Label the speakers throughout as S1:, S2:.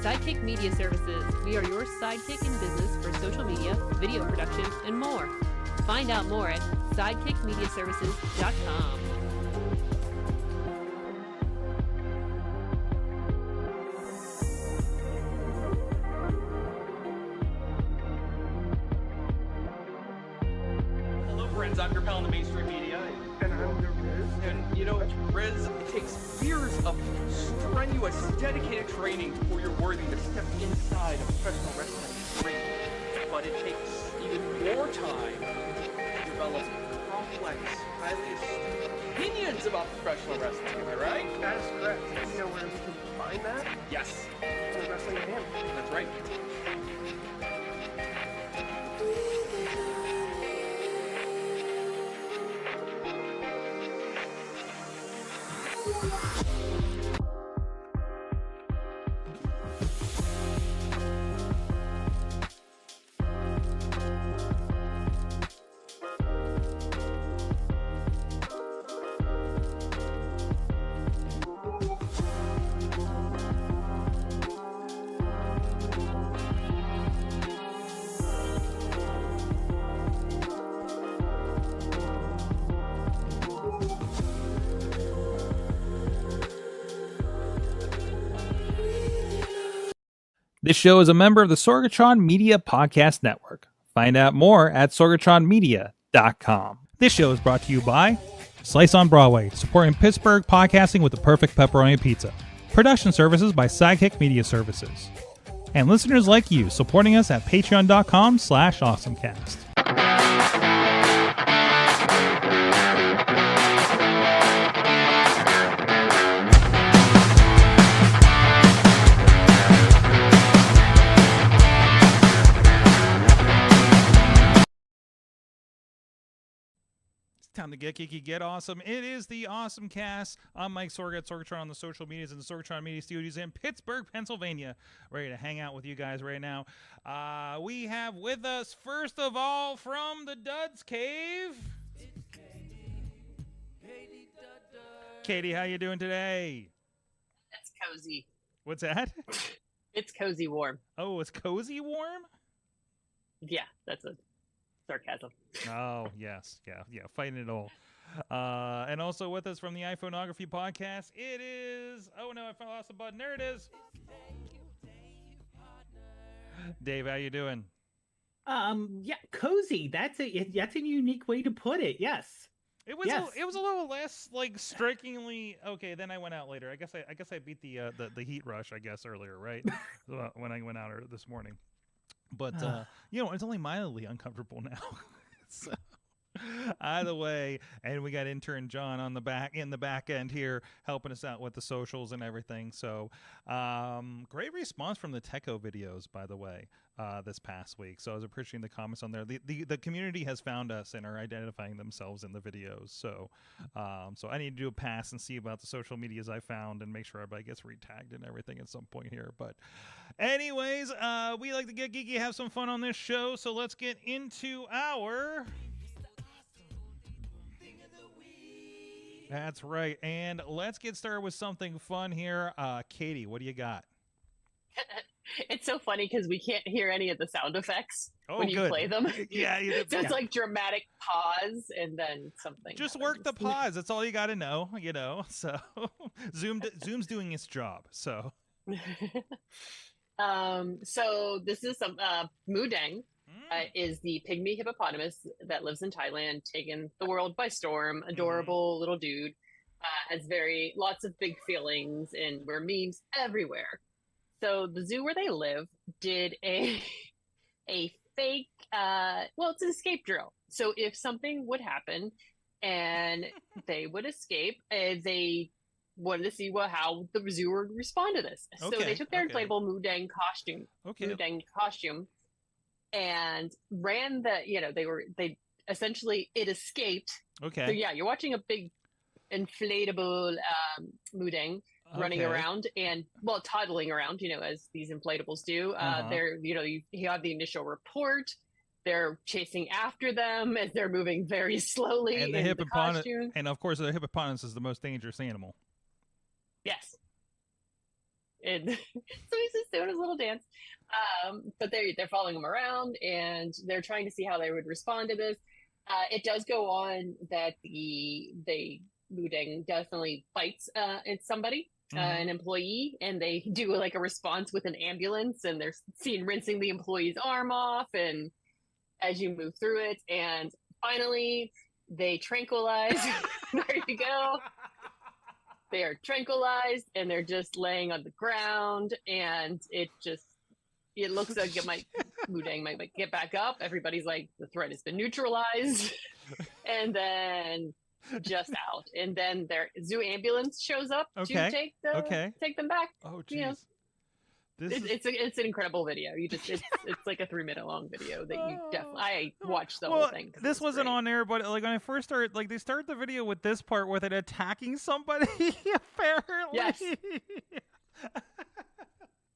S1: Sidekick Media Services. We are your sidekick in business for social media, video production, and more. Find out more at sidekickmediaservices.com.
S2: Hello, friends. I'm your pal in the mainstream media.
S3: And I'm your Riz.
S2: And you know, Riz, it takes years of strenuous, dedicated training before you're worthy to step inside a professional wrestling ring. But it takes even more time to develop complex, highly astute opinions about professional wrestling. Am I right?
S3: That is correct. You know where we can find that?
S2: Yes.
S3: In the Wrestling Mayhem.
S2: That's right.
S4: This show is a member of the Sorgatron Media Podcast Network. Find out more at sorgatronmedia.com. This show is brought to you by Slice on Broadway, supporting Pittsburgh podcasting with the perfect pepperoni pizza. Production services by Sidekick Media Services. And listeners like you, supporting us at patreon.com/AwesomeCast. Time to get geeky, get awesome. It is the AwesomeCast. I'm Mike Sorgat, Sorgatron on the social medias and the Sorgatron Media Studios in Pittsburgh, Pennsylvania. Ready to hang out with you guys right now. We have with us, first of all, from the Duds Cave, Katie, how you doing today?
S1: That's cozy.
S4: What's that?
S1: It's cozy warm.
S4: Oh, it's cozy warm?
S1: Yeah, that's a sarcasm.
S4: Oh, yes. Yeah, fighting it all. And also with us from the iPhoneography podcast, it is... Oh, no, I lost the button. There it is. Dave, how you doing?
S5: Yeah, cozy. That's a unique way to put it. Yes.
S4: It was
S5: Yes.
S4: it was a little less like strikingly okay. Then I went out later. I guess I beat the heat rush. I guess earlier, right? When I went out this morning. But it's only mildly uncomfortable now. So, either way, and we got intern John in the back end here helping us out with the socials and everything. So, great response from the Techo videos, by the way, this past week. So I was appreciating the comments on there. The community has found us and are identifying themselves in the videos. So, so I need to do a pass and see about the social medias I found and make sure everybody gets retagged and everything at some point here. But, anyways, we like to get geeky, have some fun on this show. So let's get into our. That's right. And let's get started with something fun here. Katie, what do you got?
S1: It's so funny because we can't hear any of the sound effects when you
S4: good.
S1: play them.
S4: Yeah.
S1: So it's like dramatic pause and then something.
S4: Just
S1: happens.
S4: work the pause. That's all you got to know, So Zoom's doing its job. So.
S1: So this is some Mudang. Is the pygmy hippopotamus that lives in Thailand, taking the world by storm. Adorable little dude, has lots of big feelings, and we're memes everywhere. So the zoo where they live did a fake, it's an escape drill. So if something would happen and they would escape, they wanted to see how the zoo would respond to this. So they took their inflatable Mudang costume. And ran it escaped.
S4: Okay.
S1: So yeah, you're watching a big inflatable Mudang running around and toddling around, as these inflatables do. They're, you have the initial report. They're chasing after them as they're moving very slowly.
S4: And the hippopotamus, and of course, the hippopotamus is the most dangerous animal.
S1: Yes. And so he's just doing his little dance. But they're following him around, and they're trying to see how they would respond to this. It does go on that the Mudeng definitely fights somebody, an employee, and they do like a response with an ambulance, and they're seen rinsing the employee's arm off, and as you move through it, and finally they tranquilize. There you go. They are tranquilized, and they're just laying on the ground, and it looks like Mudeng might get back up. Everybody's like, the threat has been neutralized. And then just out. And then their zoo ambulance shows up to take them back.
S4: Oh, jeez.
S1: You know, it's an incredible video. It's like a 3-minute long video that you definitely. I watched the whole thing.
S4: This wasn't on there, but like when I first started, like they start the video with this part with it attacking somebody. Apparently,
S1: yes.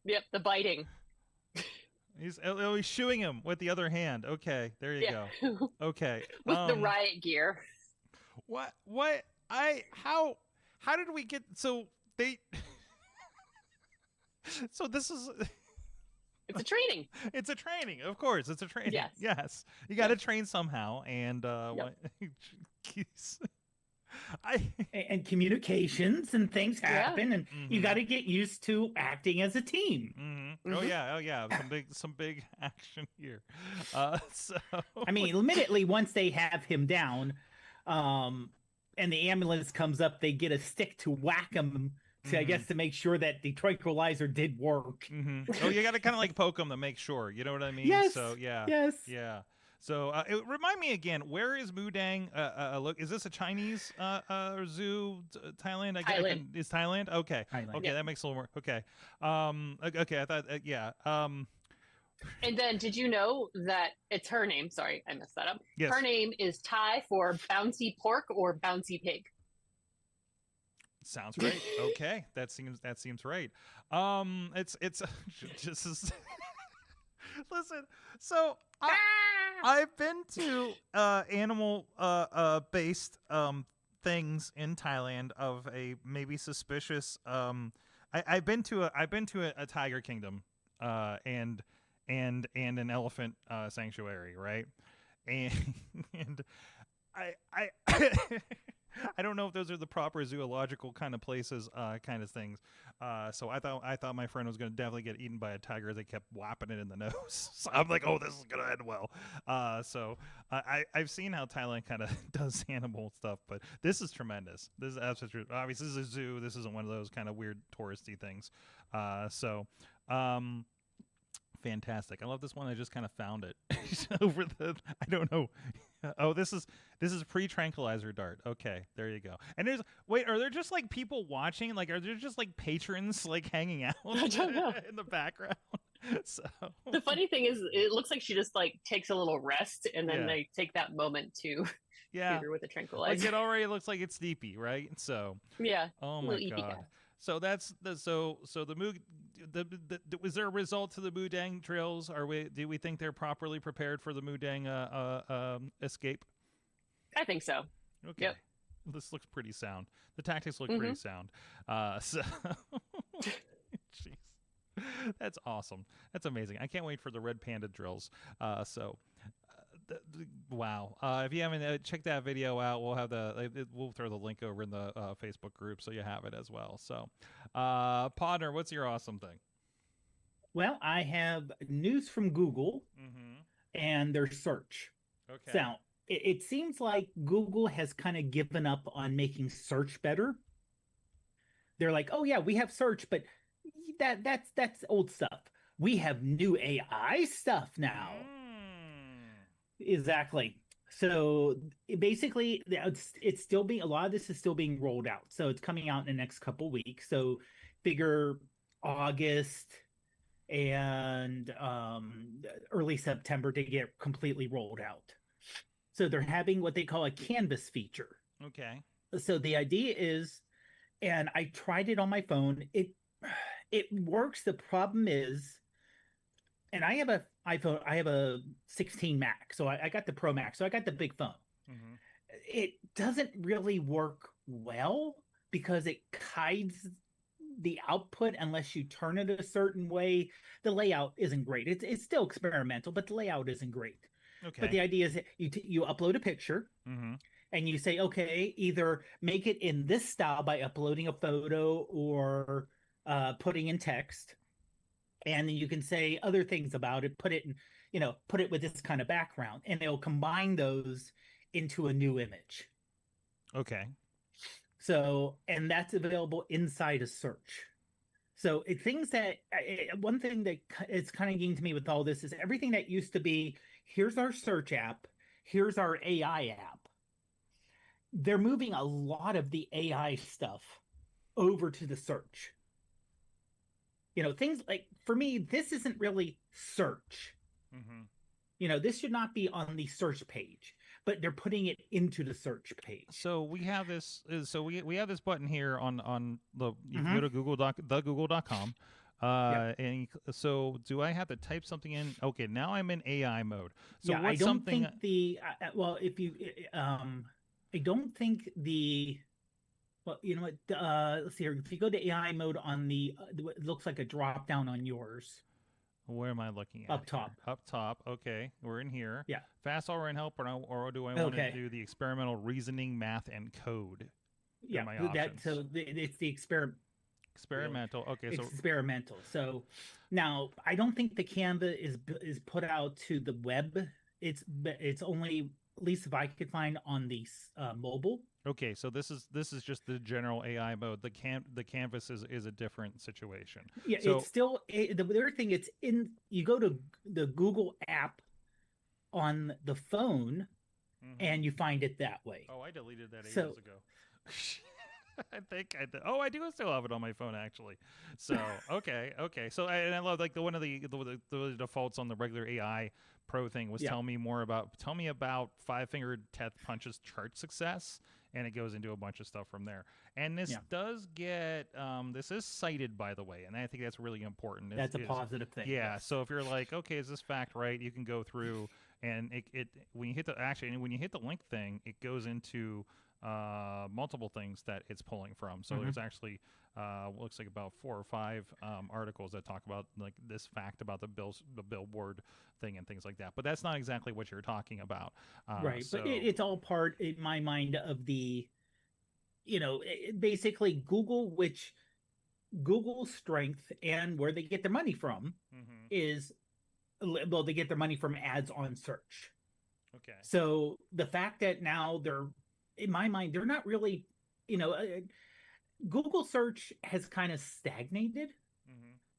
S1: Yep, the biting.
S4: He's shooing him with the other hand. Okay, there you go. Okay,
S1: with the riot gear.
S4: What? How did we get? So they. So this is.
S1: It's a training.
S4: It's a training, of course. It's a training.
S1: Yes.
S4: Yes. You got to train somehow, and
S5: and communications and things happen, and you got to get used to acting as a team.
S4: Mm-hmm. Oh yeah. Some big action here. So
S5: I mean, immediately once they have him down, and the ambulance comes up, they get a stick to whack him. I guess to make sure that the tranquilizer did work.
S4: Mm-hmm. Oh, you got to kind of like poke them to make sure. You know what I mean?
S5: Yes.
S4: So yeah.
S5: Yes.
S4: Yeah. So remind me again, where is Mudeng? Look, is this a Chinese zoo? Thailand?
S1: Thailand.
S4: Is Thailand? Okay.
S5: Thailand.
S4: Okay, that makes a little more. Okay. Okay. I thought. Yeah.
S1: And then, did you know that it's her name? Sorry, I messed that up.
S4: Yes.
S1: Her name is Thai for bouncy pork or bouncy pig.
S4: Sounds right. Okay, that seems right. It's just as listen. So I've been to animal based things in Thailand of a maybe suspicious. I've been to a tiger kingdom and an elephant sanctuary, right? And I I don't know if those are the proper zoological kind of places, kind of things. So I thought my friend was going to definitely get eaten by a tiger. They kept whapping it in the nose. So I'm like, oh, this is going to end well. So I've seen how Thailand kind of does animal stuff, but this is tremendous. This is absolutely true. Obviously, this is a zoo. This isn't one of those kind of weird touristy things. Fantastic. I love this one. I just kind of found it over the. I don't know. Oh, this is pre-tranquilizer dart. Okay, there you go. And are there just like people watching? Like, are there just like patrons like hanging out
S1: I don't know.
S4: in the background? So
S1: the funny thing is, it looks like she just like takes a little rest, and then they take that moment to treat her with a tranquilizer.
S4: Like it already looks like it's sleepy, right? So
S1: yeah.
S4: Oh my god. So that's the the Moog. Was there a result to the Mudeng drills? Do we think they're properly prepared for the Mudeng escape?
S1: I think so.
S4: Okay.
S1: Yep.
S4: This looks pretty sound. The tactics look pretty sound. So, jeez, that's awesome. That's amazing. I can't wait for the Red Panda drills. Wow. If you haven't checked that video out, we'll throw the link over in the Facebook group so you have it as well. So, Podner, what's your awesome thing?
S5: Well, I have news from Google and their search.
S4: Okay.
S5: So it seems like Google has kind of given up on making search better. They're like, oh yeah, we have search, but that's old stuff. We have new AI stuff now. Exactly. So basically, it's still being, a lot of this is still being rolled out. So it's coming out in the next couple weeks. So figure August and early September to get completely rolled out. So they're having what they call a canvas feature.
S4: Okay.
S5: So the idea is, and I tried it on my phone. It works. The problem is, and I have a iPhone. I have a 16 Mac, so I got the Pro Max. So I got the big phone. It doesn't really work well because it hides the output, unless you turn it a certain way, the layout isn't great. It's still experimental, but the layout isn't great.
S4: Okay.
S5: But the idea is that you upload a picture,
S4: Mm-hmm.
S5: and you say, okay, either make it in this style by uploading a photo or putting in text, and then you can say other things about it. Put it in, put it with this kind of background, and it'll combine those into a new image.
S4: Okay.
S5: So, and that's available inside a search. So things that one thing that is kind of getting to me with all this is everything that used to be, here's our search app, here's our AI app. They're moving a lot of the AI stuff over to the search. Things like, for me, this isn't really search.
S4: Mm-hmm.
S5: This should not be on the search page, but they're putting it into the search page.
S4: So we have this. So we have this button here on the. You can go to Google.com. And so do I have to type something in? Okay, now I'm in AI mode. So
S5: yeah,
S4: what's
S5: I don't
S4: something?
S5: think the well, if you I don't think the. Well, you know what? Let's see here. If you go to AI mode on the, it looks like a drop down on yours.
S4: Where am I looking at?
S5: Up top.
S4: Here? Up top. Okay, we're in here.
S5: Yeah.
S4: Fast or in help, or do I want to do the experimental reasoning, math, and code?
S5: Yeah.
S4: My options.
S5: It's the experimental.
S4: Okay.
S5: It's experimental. So now I don't think the Canva is put out to the web. It's only, at least if I could find, on the mobile.
S4: Okay, so this is just the general AI mode. The canvas is a different situation.
S5: Yeah,
S4: so,
S5: it's still the other thing. It's in, you go to the Google app on the phone, and you find it that way.
S4: Oh, I deleted that ages ago. I do still have it on my phone, actually. So okay. So I love, like, one of the defaults on the regular AI Pro thing was tell me about 5-fingered Death Punch's chart success, and it goes into a bunch of stuff from there. And this does get this is cited, by the way, and I think that's really important.
S5: That's a positive thing.
S4: Yeah. Yes. So if you're like, okay, is this fact right? You can go through, and it when you hit the link thing, it goes into multiple things that it's pulling from. So there's actually looks like about 4 or 5 articles that talk about, like, this fact about the billboard thing and things like that. But that's not exactly what you're talking about,
S5: right?
S4: So,
S5: but it's all part, in my mind, of the basically Google's strength and where they get their money from is, well, they get their money from ads on search.
S4: Okay.
S5: So the fact that now they're, in my mind, they're not really, Google search has kind of stagnated.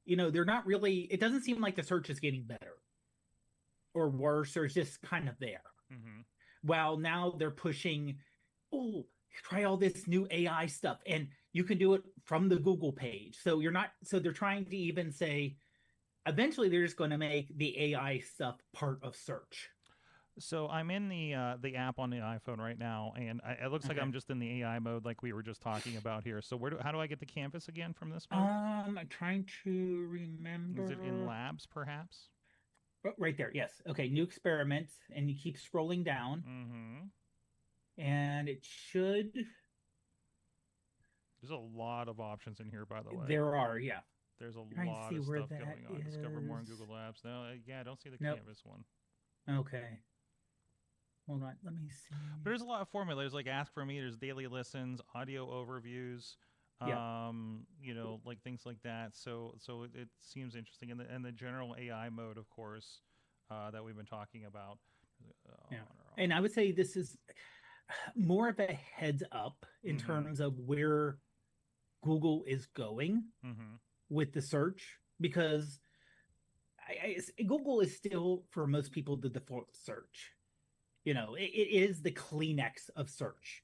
S5: They're not really, it doesn't seem like the search is getting better or worse, or it's just kind of there. While now they're pushing, try all this new AI stuff, and you can do it from the Google page. So they're trying to even say, eventually they're just going to make the AI stuff part of search.
S4: So I'm in the app on the iPhone right now, and it looks like I'm just in the AI mode, like we were just talking about here. So how do I get the canvas again from this mode?
S5: I'm trying to remember.
S4: Is it in Labs, perhaps?
S5: Right there, yes. Okay, new experiment, and you keep scrolling down, and it should.
S4: There's a lot of options in here, by the way.
S5: There are, yeah.
S4: There's a lot of stuff going on. Discover more in Google Labs. No, I don't see the canvas one.
S5: Okay. Hold on, let me see.
S4: But there's a lot of formulas, like ask for me. There's daily listens, audio overviews, like things like that. So it seems interesting. And the general AI mode, of course, that we've been talking about.
S5: And I would say this is more of a heads up in terms of where Google is going with the search, because Google is still, for most people, the default search. It is the Kleenex of search.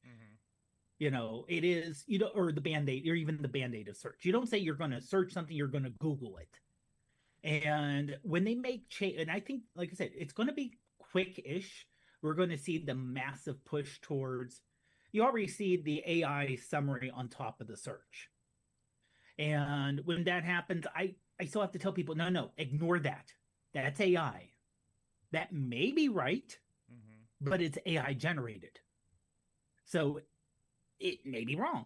S5: It is, or the Band-Aid, or even the Band-Aid of search. You don't say you're going to search something, you're going to Google it. And when they make change, and I think, like I said, it's going to be quick-ish. We're going to see the massive push towards, you already see the AI summary on top of the search. And when that happens, I still have to tell people, no, ignore that. That's AI. That may be right, but it's AI generated. So it may be wrong.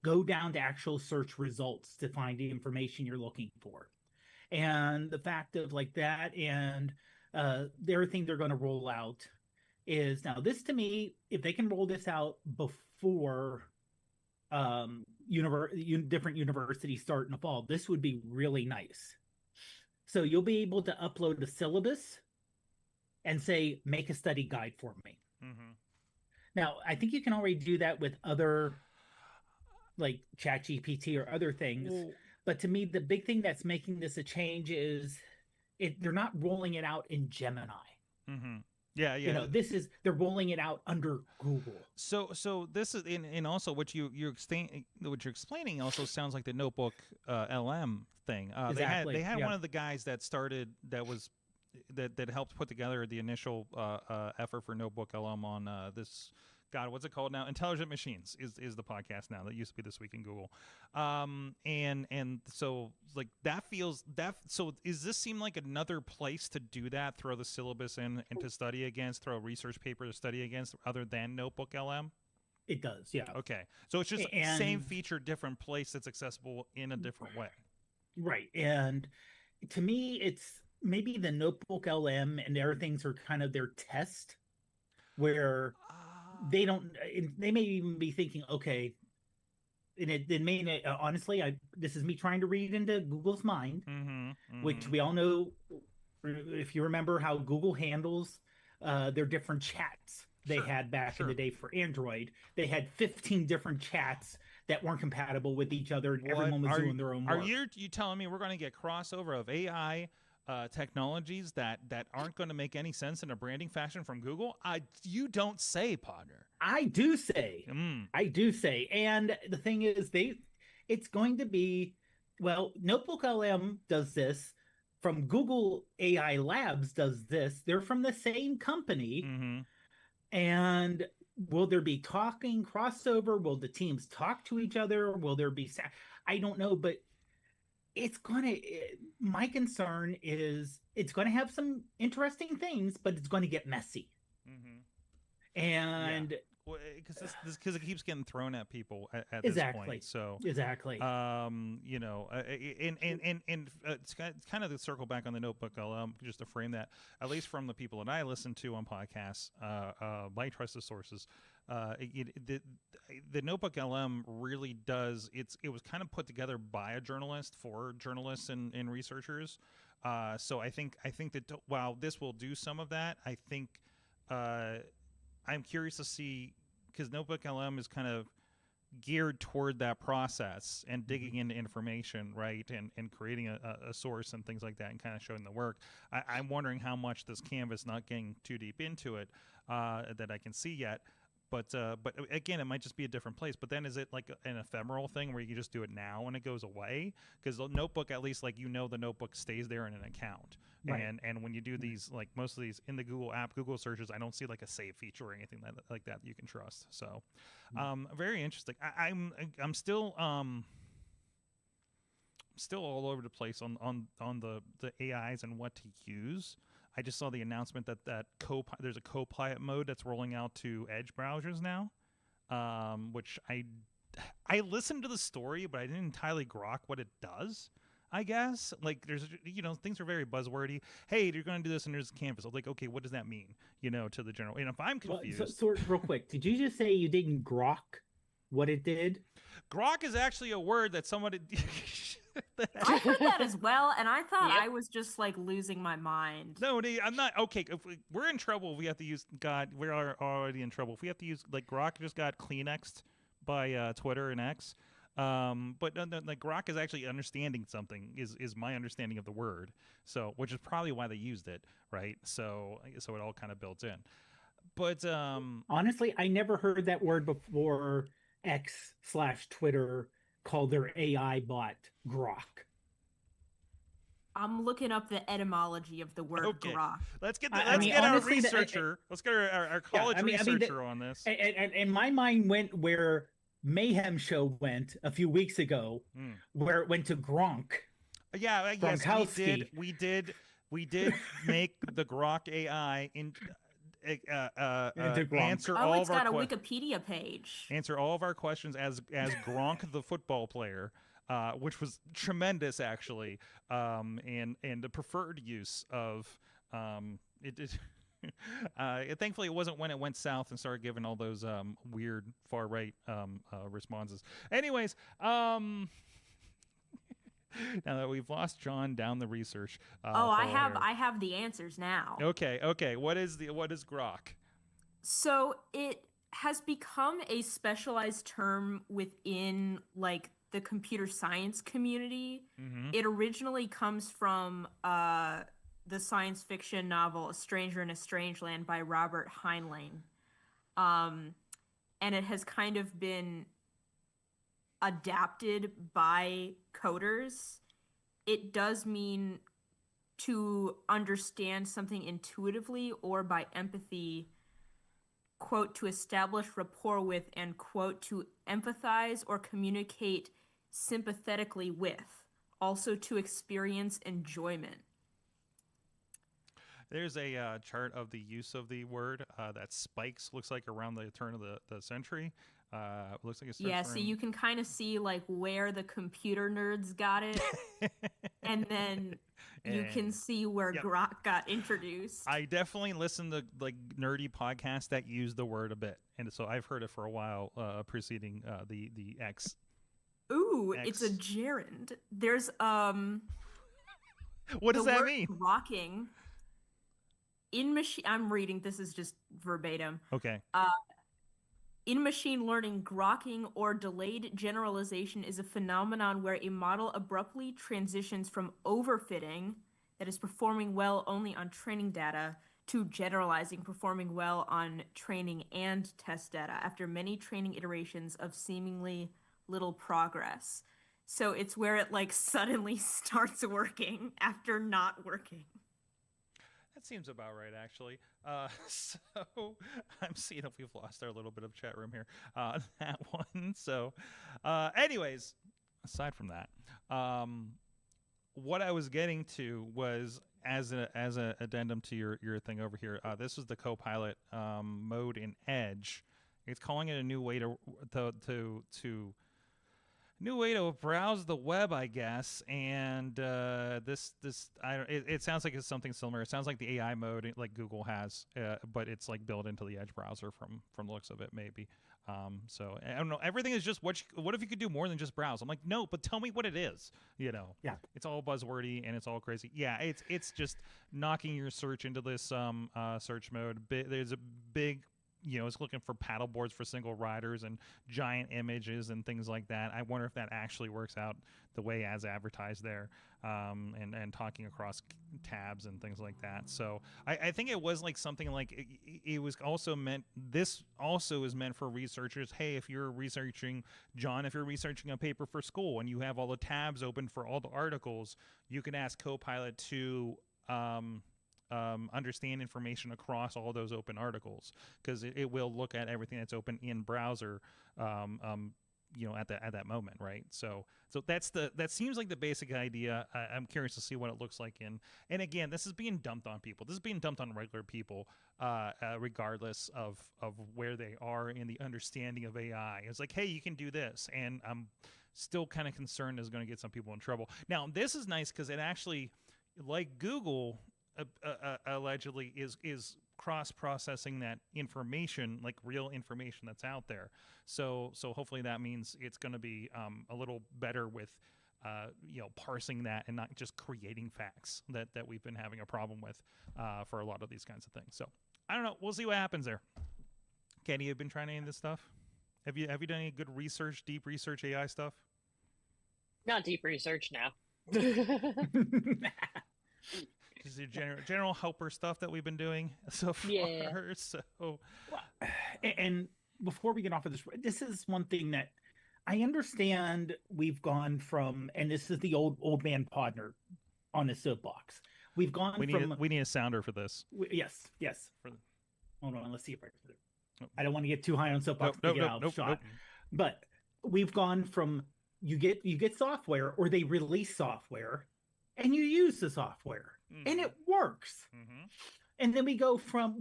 S5: go down to actual search results to find the information you're looking for. And the fact of like that, and the other thing they're going to roll out is, now this to me, if they can roll this out before different universities start in the fall, this would be really nice. So you'll be able to upload the syllabus and say, make a study guide for me.
S4: Mm-hmm.
S5: Now, I think you can already do that with other, like ChatGPT or other things.
S4: Well,
S5: but to me, the big thing that's making this a change is they're not rolling it out in Gemini.
S4: Mm-hmm. Yeah.
S5: They're rolling it out under Google.
S4: So this is, and also what you're explaining also sounds like the Notebook LM thing.
S5: Exactly.
S4: They had one of the guys that started that helped put together the initial effort for Notebook LM on this. God, what's it called now? Intelligent Machines is the podcast now. That used to be This Week in Google. And so like that feels that. So does this seem like another place to do that? Throw the syllabus in and to study against, throw a research paper to study against, other than Notebook LM?
S5: It does, yeah.
S4: Okay, so it's just same feature, different place that's accessible in a different way.
S5: Right, and to me, it's maybe the Notebook LM and the other things are kind of their test, where they may even be thinking, okay, and it may, honestly, this is me trying to read into Google's mind, which we all know, if you remember how Google handles their different chats they had back in the day for Android. They had 15 different chats that weren't compatible with each other, and everyone was doing their own work.
S4: Are you telling me we're going to get crossover of AI technologies that aren't going to make any sense in a branding fashion from Google? You don't say, partner.
S5: I do say. I do say. And the thing is, it's going to be, well, Notebook LM does this. From Google AI Labs does this. They're from the same company. And will there be talking crossover? Will the teams talk to each other? Will there be... I don't know, but my concern is it's going to have some interesting things, but it's going to get messy. And
S4: because it keeps getting thrown at people at this point. So
S5: exactly.
S4: It's kind of to circle back on the Notebook LM, just to frame that, at least from the people that I listen to on podcasts, by trusted sources. The Notebook LM really does. It was kind of put together by a journalist for journalists and researchers. So I think that while this will do some of that, I think I'm curious to see, because Notebook LM is kind of geared toward that process and digging into information, right, and creating a source and things like that, and kind of showing the work. I'm wondering how much this canvas, not getting too deep into it, that I can see yet. But again, it might just be a different place. But then is it like an ephemeral thing where you can just do it now and it goes away? Because the Notebook, at least, like, the Notebook stays there in an account. Right. And when you do these, like most of these in the Google app, Google searches, I don't see like a save feature or anything like that you can trust. So, very interesting. I'm still all over the place on the AIs and what to use. I just saw the announcement that there's a Copilot mode that's rolling out to Edge browsers now, which I listened to the story, but I didn't entirely grok what it does. I guess, like, there's, things are very buzzwordy. Hey, you're going to do this, and there's a canvas. I was like, okay, what does that mean, to the general? And if I'm confused.
S5: Well, so real quick, did you just say you didn't grok what it did?
S4: Grok is actually a word that somebody.
S6: I heard that as well, and I thought I was just like losing my mind.
S4: No, I'm not. Okay, if we're in trouble, we have to use. God, we are already in trouble. If we have to use, like, Grok just got Kleenexed by Twitter and X. But like, Grok is actually understanding something is my understanding of the word. So, which is probably why they used it, right? So it all kind of built in. But
S5: honestly, I never heard that word before. X/Twitter called their AI bot Grok.
S6: I'm looking up the etymology of the word grok.
S4: Let's get our researcher. Let's get our college researcher on this.
S5: And my mind went where Mayhem Show went a few weeks ago, where it went to Gronk.
S4: Yeah, yes, we did make the Grok AI answer
S6: Oh,
S4: all
S6: it's
S4: of our
S6: got a Wikipedia page.
S4: answer all of our questions as Gronk the football player, which was tremendous actually, and the preferred use of it. Thankfully, it wasn't when it went south and started giving all those weird far right responses. Anyways, now that we've lost John down the research.
S6: I have the answers now.
S4: Okay. What is grok?
S6: So it has become a specialized term within like the computer science community.
S4: Mm-hmm.
S6: It originally comes from the science fiction novel A Stranger in a Strange Land by Robert Heinlein. And it has kind of been adapted by coders. It does mean to understand something intuitively or by empathy, quote, to establish rapport with, and quote, to empathize or communicate sympathetically with, also to experience enjoyment.
S4: There's a chart of the use of the word that spikes, looks like around the turn of the century. Looks like
S6: so you can kind of see like where the computer nerds got it, and then you can see where grok got introduced.
S4: I definitely listen to like nerdy podcasts that use the word a bit, and so I've heard it for a while, preceding the X.
S6: Ooh, it's a gerund. There's
S4: What does that mean?
S6: Grokking in machine. I'm reading. This is just verbatim.
S4: Okay.
S6: In machine learning, grokking or delayed generalization is a phenomenon where a model abruptly transitions from overfitting, that is performing well only on training data, to generalizing, performing well on training and test data after many training iterations of seemingly little progress. So it's where it like suddenly starts working after not working.
S4: That seems about right, actually. So I'm seeing if we've lost our little bit of chat room here. That one. So, anyways, aside from that, what I was getting to was as an addendum to your thing over here. This was the Copilot mode in Edge. It's calling it a new way to new way to browse the web, I guess. And it sounds like it's something similar. It sounds like the AI mode like Google has, but it's like built into the Edge browser from the looks of it, maybe. So I don't know. Everything is just what if you could do more than just browse? I'm like, no, but tell me what it is. Yeah. It's all buzzwordy and it's all crazy. Yeah, it's just knocking your search into this search mode. There's a big, it's looking for paddle boards for single riders and giant images and things like that. I wonder if that actually works out the way as advertised there, and talking across tabs and things like that. So I think it was like something like it was also meant. This also is meant for researchers. Hey, if you're researching a paper for school and you have all the tabs open for all the articles, you can ask Copilot to understand information across all those open articles, because it will look at everything that's open in browser at that moment, right? So that seems like the basic idea. I'm curious to see what it looks like and again, this is being dumped on people. This is being dumped on regular people, regardless of where they are in the understanding of AI. It's like, hey, you can do this, and I'm still kind of concerned is going to get some people in trouble. Now, this is nice because it actually, like Google, allegedly is cross-processing that information, like real information that's out there. So hopefully that means it's going to be a little better with parsing that and not just creating facts that we've been having a problem with for a lot of these kinds of things. So I don't know. We'll see what happens there. Kenny, you've been trying any of this stuff? Have you done any good research, deep research AI stuff?
S1: Not deep research now.
S4: Is the general helper stuff that we've been doing so far.
S1: Yeah.
S4: So,
S5: and before we get off of this is one thing that I understand. We've gone from, and this is the old man Podner on the soapbox. We've gone
S4: we need a sounder for this.
S5: Yes. Hold on, let's see if I don't want to get too high on soapbox shot. But we've gone from you get software, or they release software, and you use the software. And it works. Mm-hmm. And then we go from,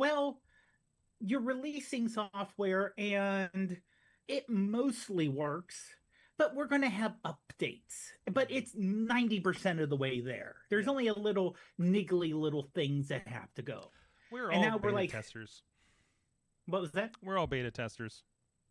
S5: you're releasing software and it mostly works, but we're going to have updates. But it's 90% of the way there. There's
S4: Yeah.
S5: only a little niggly little things that have to go.
S4: We're
S5: And
S4: all
S5: now we're
S4: beta
S5: like,
S4: testers.
S5: what was that?
S4: We're all beta testers.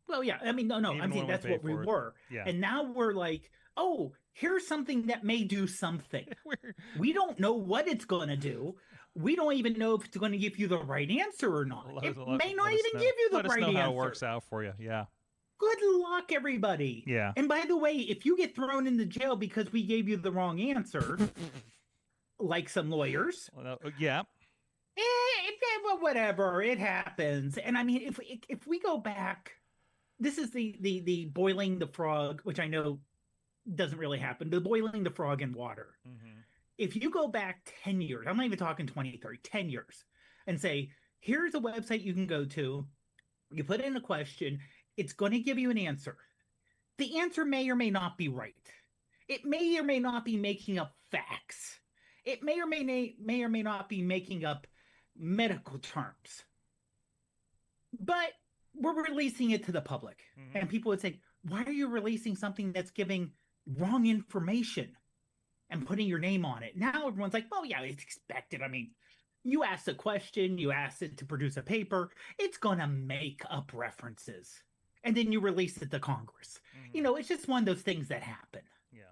S5: Well, yeah. I mean, no,
S4: Even
S5: I'm saying
S4: when we
S5: that's
S4: pay
S5: what we
S4: for it.
S5: were.
S4: Yeah.
S5: And now we're like, oh, here's something that may do something.
S4: We're
S5: We don't know what it's going to do. We don't even know if it's going to give you the right answer or not. It may not even give you the
S4: let us
S5: right
S4: know
S5: answer.
S4: how it works out for you. Yeah.
S5: Good luck, everybody.
S4: Yeah.
S5: And by the way, if you get thrown into jail because we gave you the wrong answer, like some lawyers,
S4: Yeah.
S5: well, whatever, it happens. And I mean, if we go back, this is the boiling the frog, which I know doesn't really happen, the boiling the frog in water.
S4: Mm-hmm.
S5: If you go back 10 years, I'm not even talking 20, 30, 10 years, and say, here's a website you can go to, you put in a question, it's going to give you an answer. The answer may or may not be right. It may or may not be making up facts. It may or may not be making up medical terms. But we're releasing it to the public.
S4: Mm-hmm.
S5: And people would say, why are you releasing something that's giving wrong information and putting your name on it? Now everyone's like, oh, yeah, it's expected. I mean, you asked a question, you asked it to produce a paper, it's going to make up references. And then you release it to Congress.
S4: Mm-hmm.
S5: You know, it's just one of those things that happen.
S4: Yeah,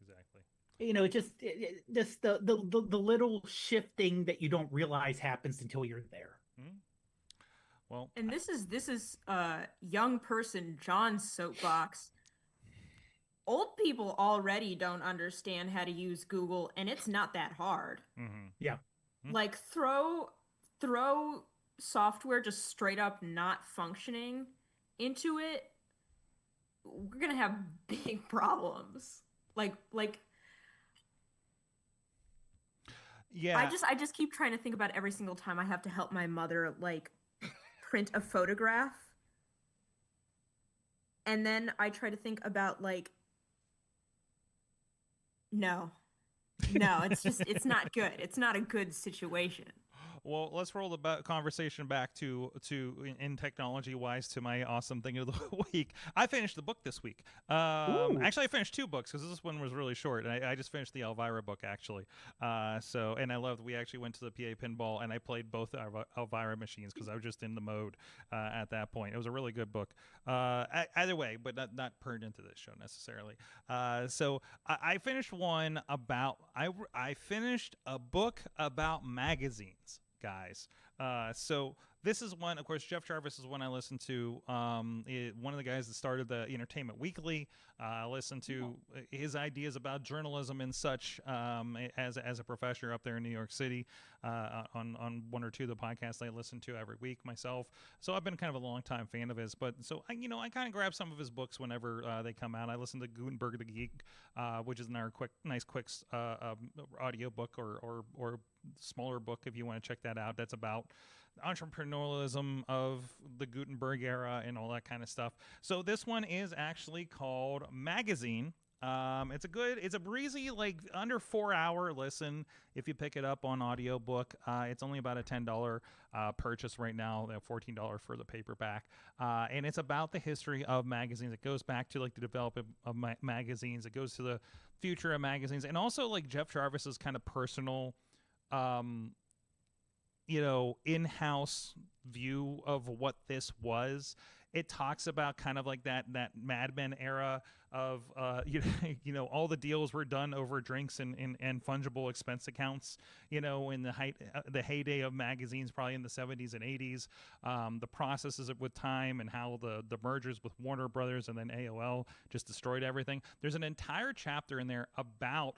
S4: exactly.
S5: You know, just the little shifting that you don't realize happens until you're there.
S4: Mm-hmm. Well,
S6: And this is young person John's soapbox. Old people already don't understand how to use Google, and it's not that hard.
S4: mm-hmm.
S5: Yeah.
S4: Mm-hmm.
S6: Like throw software just straight up not functioning into it, we're gonna have big problems. Like
S4: Yeah.
S6: I just keep trying to think about every single time I have to help my mother like print a photograph. And then I try to think about like no, it's not good. It's not a good situation.
S4: Well, let's roll the conversation back to in technology wise to my awesome thing of the week. I finished the book this week. Actually, I finished 2 books because this one was really short. And I just finished the Elvira book actually. And I loved. We actually went to the PA Pinball and I played both Elvira machines because I was just in the mode at that point. It was a really good book. Either way, but not pertinent to this show necessarily. So I finished one about. I finished a book about magazines. Guys. So this is one, of course, Jeff Jarvis is one I listened to. One of the guys that started the Entertainment Weekly. I listened to his ideas about journalism and such as a professor up there in New York City on 1 or 2 of the podcasts I listen to every week myself. So I've been kind of a long time fan of his. But so I kind of grab some of his books whenever they come out. I listen to Gutenberg the Geek, which is another quick audio book or smaller book if you want to check that out. That's about entrepreneurialism of the Gutenberg era and all that kind of stuff. So this one is actually called Magazine. It's a breezy, like under 4-hour listen if you pick it up on audiobook. It's only about a $10 purchase right now, $14 for the paperback. And it's about the history of magazines. It goes back to like the development of magazines. It goes to the future of magazines, and also like Jeff Jarvis's kind of personal in-house view of what this was. It talks about kind of like that Mad Men era of all the deals were done over drinks and fungible expense accounts, in the heyday of magazines, probably in the 70s and 80s. The processes with time and how the mergers with Warner Brothers and then AOL just destroyed everything. There's an entire chapter in there about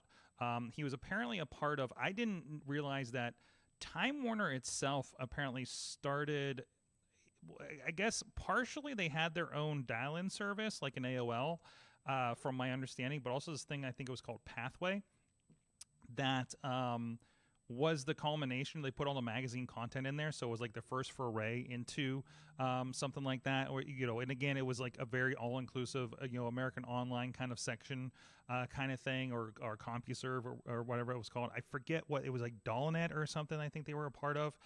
S4: he was apparently a part of, I didn't realize that Time Warner itself apparently started, I guess partially they had their own dial-in service like an AOL from my understanding, but also this thing I think it was called Pathway that was the culmination. They put all the magazine content in there, so it was like the first foray into something like that. Or and again, it was like a very all-inclusive, American Online kind of section kind of thing, or CompuServe or whatever it was called. I forget what it was, like Dolanet or something. I think they were a part of.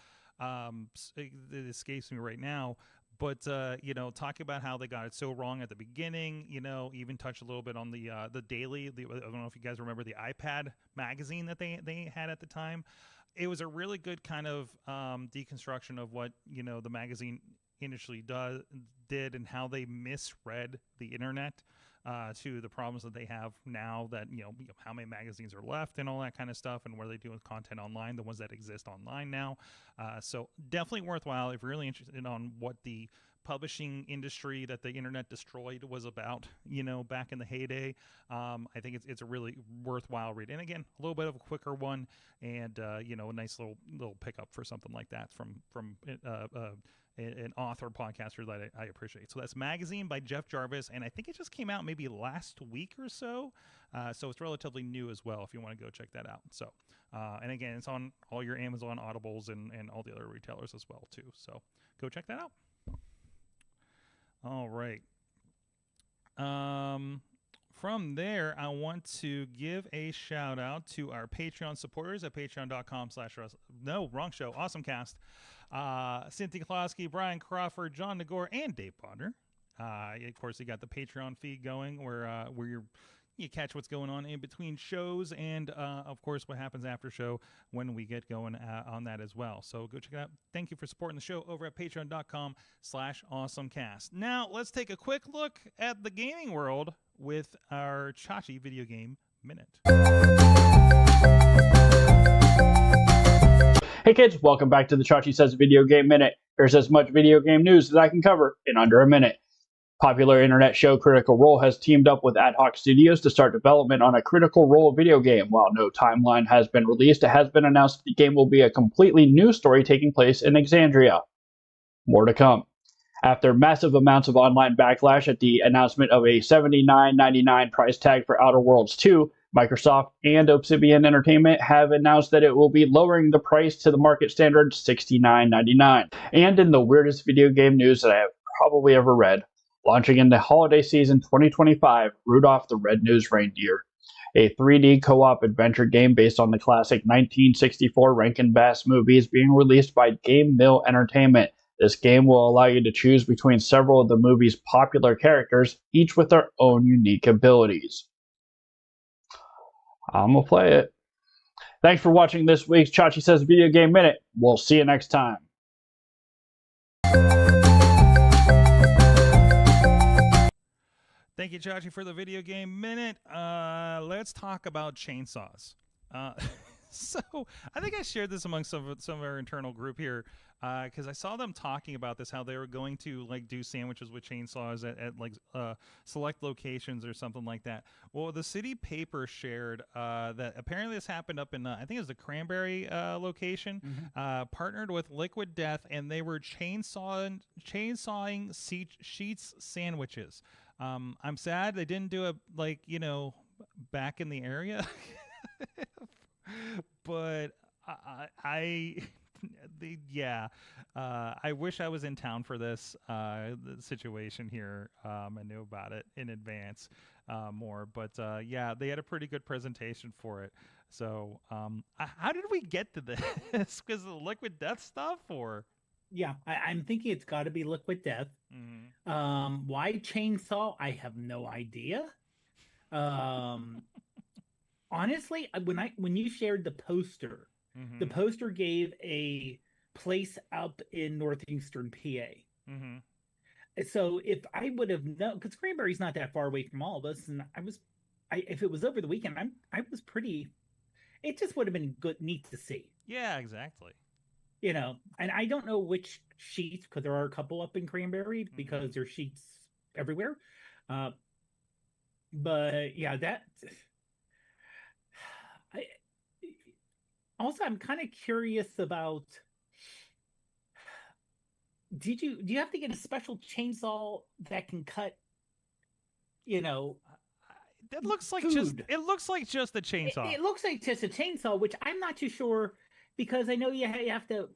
S4: it escapes me right now. But talking about how they got it so wrong at the beginning, even touch a little bit on the daily. I don't know if you guys remember the iPad magazine that they had at the time. It was a really good kind of deconstruction of what the magazine initially did and how they misread the internet to the problems that they have now, that how many magazines are left and all that kind of stuff, and what are they doing with content online, the ones that exist online now. So definitely worthwhile if you're really interested on what the publishing industry that the internet destroyed was about, back in the heyday. I think it's a really worthwhile read, and again, a little bit of a quicker one, and a nice little pickup for something like that from an author podcaster that I appreciate. So that's Magazine by Jeff Jarvis, and I think it just came out maybe last week or so. So it's relatively new as well if you want to go check that out. So, and again, it's on all your Amazon Audibles and all the other retailers as well too. So go check that out. All right. From there, I want to give a shout out to our Patreon supporters at patreon.com/AwesomeCast. Cynthia Klosky, Brian Crawford, John Nagore, and Dave Potter. Of course, you got the Patreon feed going where you catch what's going on in between shows, and of course what happens after show when we get going on that as well. So go check it out. Thank you for supporting the show over at patreon.com/AwesomeCast. Now let's take a quick look at the gaming world with our Chachi Video Game Minute.
S7: Hey kids, welcome back to the Chachi Says Video Game Minute. Here's as much video game news as I can cover in under a minute. Popular internet show Critical Role has teamed up with Ad Hoc Studios to start development on a Critical Role video game. While no timeline has been released, it has been announced that the game will be a completely new story taking place in Exandria. More to come. After massive amounts of online backlash at the announcement of a $79.99 price tag for Outer Worlds 2, Microsoft and Obsidian Entertainment have announced that it will be lowering the price to the market standard $69.99. And in the weirdest video game news that I have probably ever read, launching in the holiday season 2025, Rudolph the Red-Nosed Reindeer, a 3D co-op adventure game based on the classic 1964 Rankin Bass movie, is being released by Game Mill Entertainment. This game will allow you to choose between several of the movie's popular characters, each with their own unique abilities. I'm gonna play it. Thanks for watching this week's Chachi Says Video Game Minute. We'll see you next time.
S4: Thank you, Chachi, for the Video Game Minute. Let's talk about chainsaws. So I think I shared this among some of our internal group here, because I saw them talking about this, how they were going to do sandwiches with chainsaws at select locations or something like that. Well, the city paper shared that apparently this happened up in I think it was the Cranberry location, partnered with Liquid Death, and they were chainsawing sheets sandwiches. I'm sad they didn't do it back in the area. But I wish I was in town for this the situation here. I knew about it in advance more, but yeah, they had a pretty good presentation for it. So how did we get to this? Because of the Liquid Death stuff, or?
S5: Yeah, I'm thinking it's got to be Liquid Death. Why chainsaw? I have no idea. Honestly, when you shared the poster, the poster gave a place up in northeastern PA. So if I would have known, because Cranberry's not that far away from all of us, and if it was over the weekend, I was pretty. It just would have been neat to see.
S4: Yeah, exactly.
S5: And I don't know which sheets, because there are a couple up in Cranberry, because there's sheets everywhere. But yeah, that. I'm kind of curious about. Do you have to get a special chainsaw that can cut?
S4: That looks like
S5: food?
S4: it looks like just a chainsaw.
S5: It looks like just a chainsaw, which I'm not too sure because I know you have to,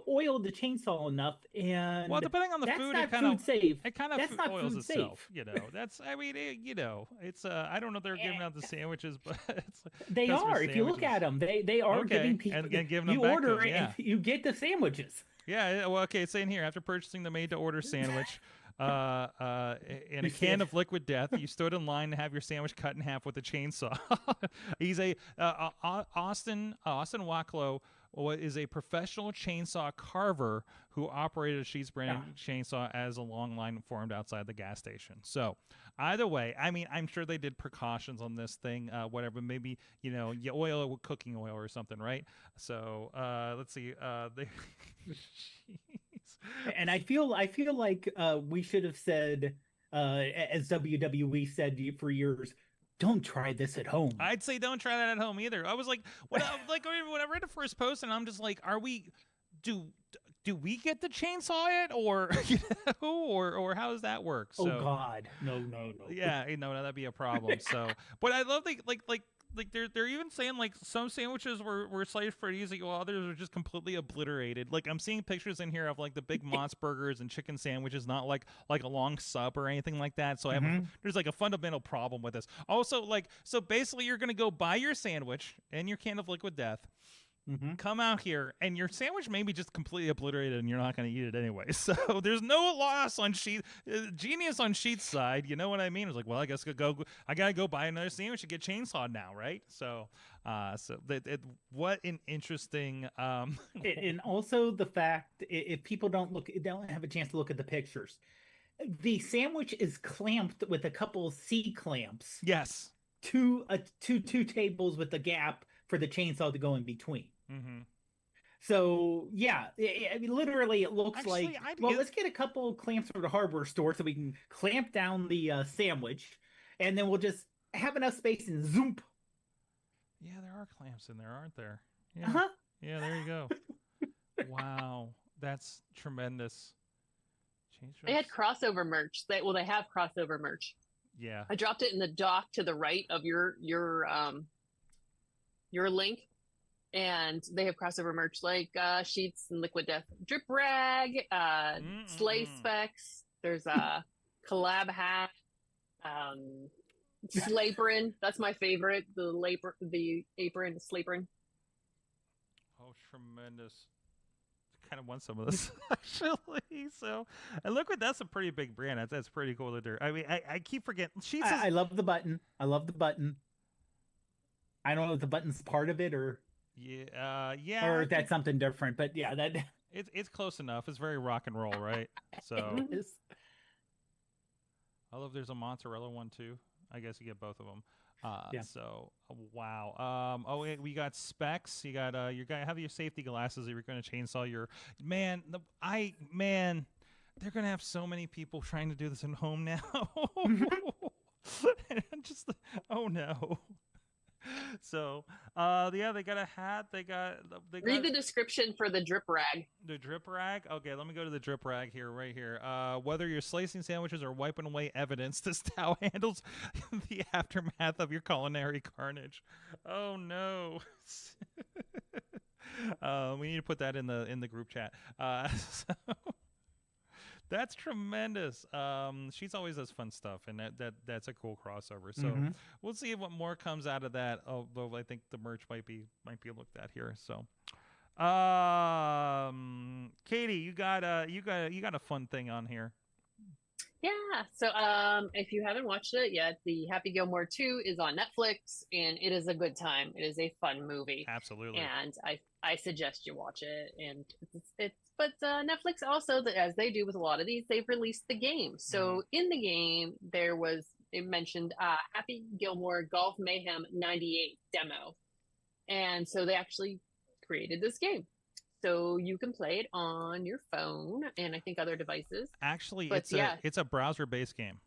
S5: oil the chainsaw enough, and
S4: Well, depending on the
S5: that's
S4: food,
S5: not
S4: it kind of
S5: food safe.
S4: that's
S5: not
S4: oils
S5: food
S4: itself.
S5: safe.
S4: That's I mean, it's I don't know if they're giving out the sandwiches, but it's
S5: They
S4: customer
S5: are. If you look
S4: sandwiches.
S5: at them, they are
S4: Okay,
S5: giving people.
S4: and giving them
S5: you
S4: back to
S5: order
S4: them,
S5: it
S4: yeah.
S5: and you get the sandwiches.
S4: Yeah, well, okay, it's saying here, after purchasing the made-to-order sandwich and a
S5: You see
S4: can
S5: it.
S4: of liquid death, you stood in line to have your sandwich cut in half with a chainsaw. He's a Austin Wacklow is a professional chainsaw carver who operated a Sheetz brand chainsaw as a long line formed outside the gas station. So either way, I mean, I'm sure they did precautions on this thing, whatever. Maybe, you oil it with cooking oil or something, right? So let's see.
S5: And I feel like we should have said, as WWE said for years, don't try this at home.
S4: I'd say don't try that at home either. I was like, when I read the first post, and I'm just like, do we get to chainsaw it, or or how does that work? So,
S5: oh God, no.
S4: Yeah, that'd be a problem. So, but I love like they're even saying like some sandwiches were sliced pretty easy, while others are just completely obliterated. Like I'm seeing pictures in here of like the big Mott's burgers and chicken sandwiches, not like a long sub or anything like that. So there's like a fundamental problem with this. Also, so basically you're gonna go buy your sandwich and your can of liquid death. Come out here, and your sandwich may be just completely obliterated, and you're not going to eat it anyway. So there's no loss on genius on Sheetz' side. You know what I mean? It's like, well, I guess I gotta go buy another sandwich and get chainsawed now, right? So, what an interesting.
S5: And also the fact, if people don't have a chance to look at the pictures, the sandwich is clamped with a couple C clamps.
S4: Yes.
S5: Two tables with a gap for the chainsaw to go in between. So yeah, I mean, literally, it looks
S4: Actually,
S5: let's get a couple clamps from the hardware store so we can clamp down the sandwich, and then we'll just have enough space and zoom.
S4: Yeah, there are clamps in there, aren't there? Yeah. Yeah, there you go. Wow, that's tremendous.
S1: They had crossover merch. They have crossover merch.
S4: Yeah.
S1: I dropped it in the dock to the right of your link, and they have crossover merch like Sheetz and Liquid Death drip rag, sleigh specs. There's a collab hat, slapron. That's my favorite. The apron, slapron.
S4: Oh, tremendous. Kind of want some of this actually. So, and Liquid, that's a pretty big brand. That's pretty cool to do. I mean, I keep forgetting. Sheetz.
S5: I love the button. I don't know if the button's part of it or or if that's something different. But yeah, that
S4: it's close enough. It's very rock and roll, right? So I love. There's a mozzarella one too. I guess you get both of them.
S5: Yeah.
S4: So wow. We got specs. You got have your safety glasses. If you're going to chainsaw your man. They're going to have so many people trying to do this at home now. And I'm just oh no. So, they got a hat. They got
S1: Read the description for the drip rag.
S4: The drip rag? Okay, let me go to the drip rag right here. Whether you're slicing sandwiches or wiping away evidence, this towel handles the aftermath of your culinary carnage. Oh no. We need to put that in the group chat. So that's tremendous. Sheetz always does fun stuff, and that's a cool crossover. So we'll see what more comes out of that. Although I think the merch might be looked at here. So, Katie, you got a fun thing on here.
S1: Yeah. So if you haven't watched it yet, the Happy Gilmore 2 is on Netflix, and it is a good time. It is a fun movie.
S4: Absolutely.
S1: And I suggest you watch it. And but Netflix also, as they do with a lot of these, they've released the game. So in the game, it mentioned Happy Gilmore Golf Mayhem 98 demo. And so they actually created this game. So you can play it on your phone and I think other devices.
S4: Actually, it's a browser-based game.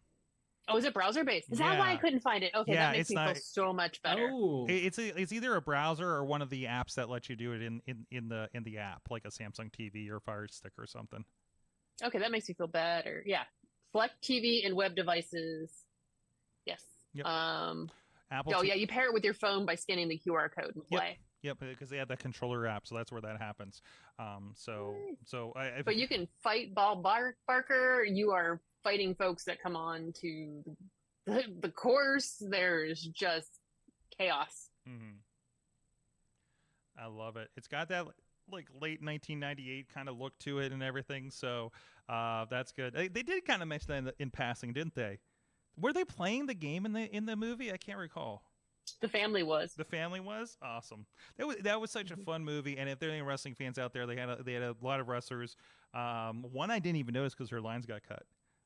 S1: Oh, is it browser-based? Is that why I couldn't find it? Okay, that makes me feel so much better.
S5: Oh,
S4: it's either a browser or one of the apps that let you do it in the app, like a Samsung TV or Fire Stick or something.
S1: Okay, that makes me feel better. Yeah, select TV and web devices. Yes.
S4: Yep.
S1: Apple. Oh yeah, you pair it with your phone by scanning the QR code and play.
S4: Yep, because they have that controller app, so that's where that happens.
S1: But you can fight Bob Barker. You are fighting folks that come on to the course. There's just chaos.
S4: Mm-hmm. I love it. It's got that like late 1998 kind of look to it and everything, so that's good. They did kind of mention that in passing, didn't they? Were they playing the game in the movie? I can't recall.
S1: The family was.
S4: The family was awesome. That was such a fun movie. And if there are any wrestling fans out there, they had a lot of wrestlers. One I didn't even notice because her lines got cut.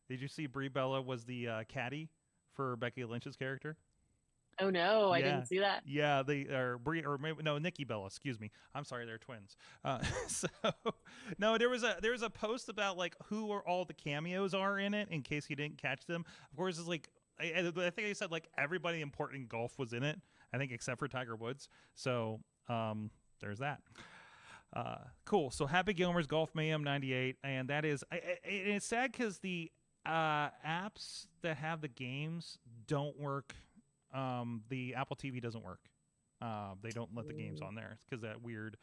S4: Did you see Brie Bella was the caddy for Becky Lynch's character?
S1: Oh no, I didn't see that.
S4: Yeah, Nikki Bella. Excuse me. I'm sorry, they're twins. So no, there was a post about like who are all the cameos are in it in case you didn't catch them. Of course, it's like I think they said like everybody important in golf was in it. I think except for Tiger Woods. So there's that. Cool. So Happy Gilmore's Golf Mayhem '98, and that is it's sad because the apps that have the games don't work. The Apple TV doesn't work. They don't let the games on there because that weird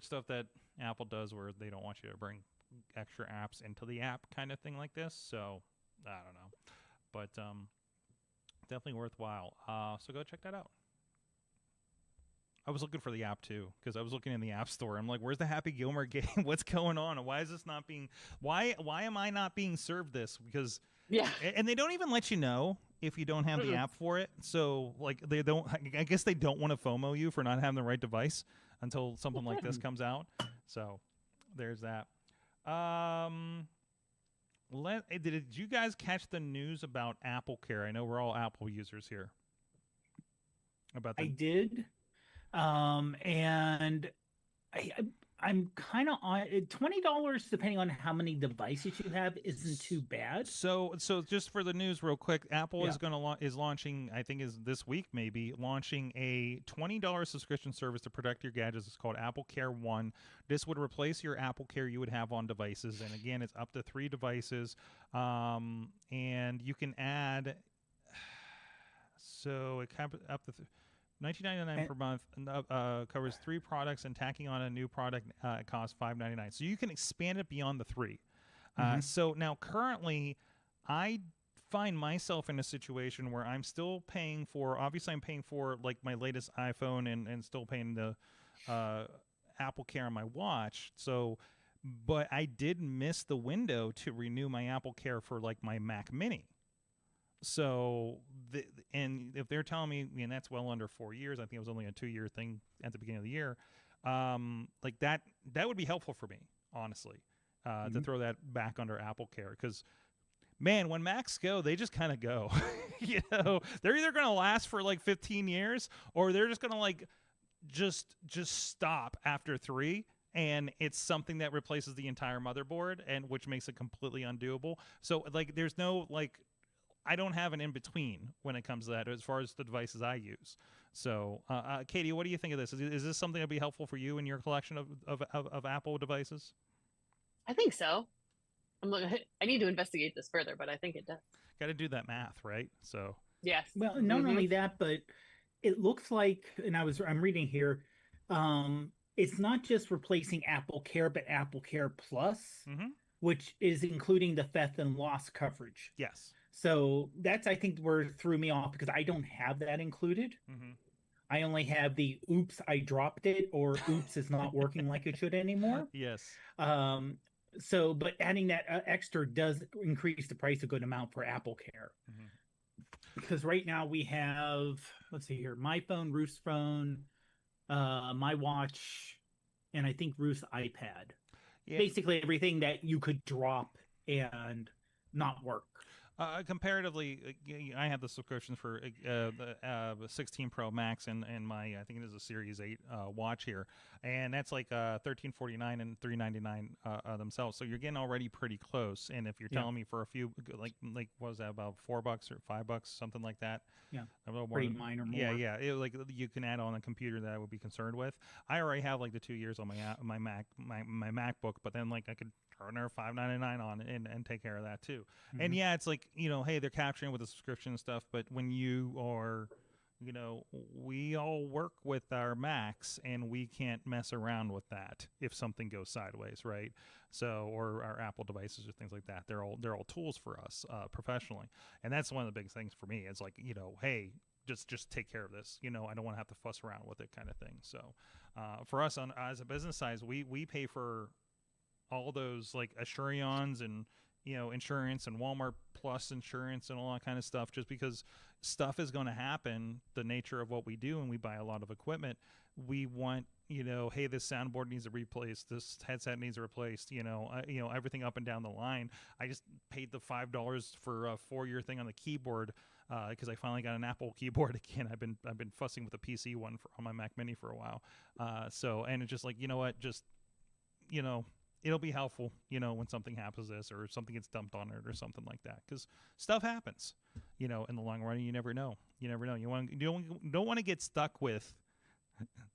S4: stuff that Apple does where they don't want you to bring extra apps into the app kind of thing like this. So I don't know, but definitely worthwhile. So go check that out. I was looking for the app too because I was looking in the App Store. I'm like, where's the Happy Gilmore game? What's going on? Why is this not being? Why am I not being served this? Because and they don't even let you know if you don't have the app for it. So like they don't. I guess they don't want to FOMO you for not having the right device until something like this comes out. So there's that. Did you guys catch the news about Apple Care? I know we're all Apple users here.
S5: I did. And I'm kind of on $20 depending on how many devices you have isn't too bad.
S4: So just for the news real quick, Apple is launching, I think is this week maybe, launching a $20 subscription service to protect your gadgets. It's called Apple Care One. This would replace your Apple Care you would have on devices, and again, it's up to 3 devices. And you can add it up to $19.99 per month covers 3 products, and tacking on a new product costs $5.99. So you can expand it beyond the 3. So now currently, I find myself in a situation where I'm still paying for. Obviously, I'm paying for like my latest iPhone and still paying the Apple Care on my watch. So, but I did miss the window to renew my Apple Care for like my Mac Mini. So, and if they're telling me, and that's well under 4 years, I think it was only a 2-year thing at the beginning of the year, like that would be helpful for me, honestly, to throw that back under Apple Care. Because, man, when Macs go, they just kind of go. They're either going to last for like 15 years, or they're just going to like just stop after 3. And it's something that replaces the entire motherboard, and which makes it completely undoable. So, like, there's no like. I don't have an in-between when it comes to that as far as the devices I use. So, Katie, what do you think of this? Is this something that would be helpful for you in your collection of Apple devices?
S1: I think so. I need to investigate this further, but I think it does.
S4: Got to do that math, right? So
S1: yes.
S5: Well, not only that, but it looks like, and I'm reading here, it's not just replacing Apple Care, but Apple Care Plus, which is including the theft and loss coverage.
S4: Yes.
S5: So that's, I think, where threw me off because I don't have that included. I only have the oops, I dropped it, or oops, it's not working like it should anymore.
S4: Yes.
S5: So, but adding that extra does increase the price a good amount for Apple Care. Because right now we have, let's see here, my phone, Ruth's phone, my watch, and I think Ruth's iPad. Yeah. Basically everything that you could drop and not work.
S4: Comparatively, I have the subscription for the 16 Pro Max and my, I think it is a Series 8 watch here, and that's like $13.49 and $3.99 themselves. So you're getting already pretty close. And if you're telling me for a few, like what was that, about $4 or $5, something like that?
S5: Yeah,
S4: a little
S5: pretty minor more.
S4: Yeah. Like you can add on a computer that I would be concerned with. I already have like the 2 years on my MacBook, but then like I could turn our $5.99 on and take care of that too. And yeah, it's like, hey, they're capturing with the subscription and stuff, but when you are we all work with our Macs, and we can't mess around with that if something goes sideways, right? So, or our Apple devices or things like that. They're all tools for us professionally, and that's one of the big things for me. It's like, hey, just take care of this. I don't want to have to fuss around with it, kind of thing. So, for us as a business size, we pay for all those like Assurions and insurance and Walmart Plus insurance and all that kind of stuff, just because stuff is going to happen, the nature of what we do, and we buy a lot of equipment. We want, hey, this soundboard needs to be replaced, this headset needs to be replaced, everything up and down the line. I just paid the $5 for a 4-year thing on the keyboard because I finally got an Apple keyboard again. I've been fussing with a PC one on my Mac Mini for a while. And it's just like, it'll be helpful, when something happens to this or something gets dumped on it or something like that, because stuff happens, in the long run. You never know. You don't want to get stuck with.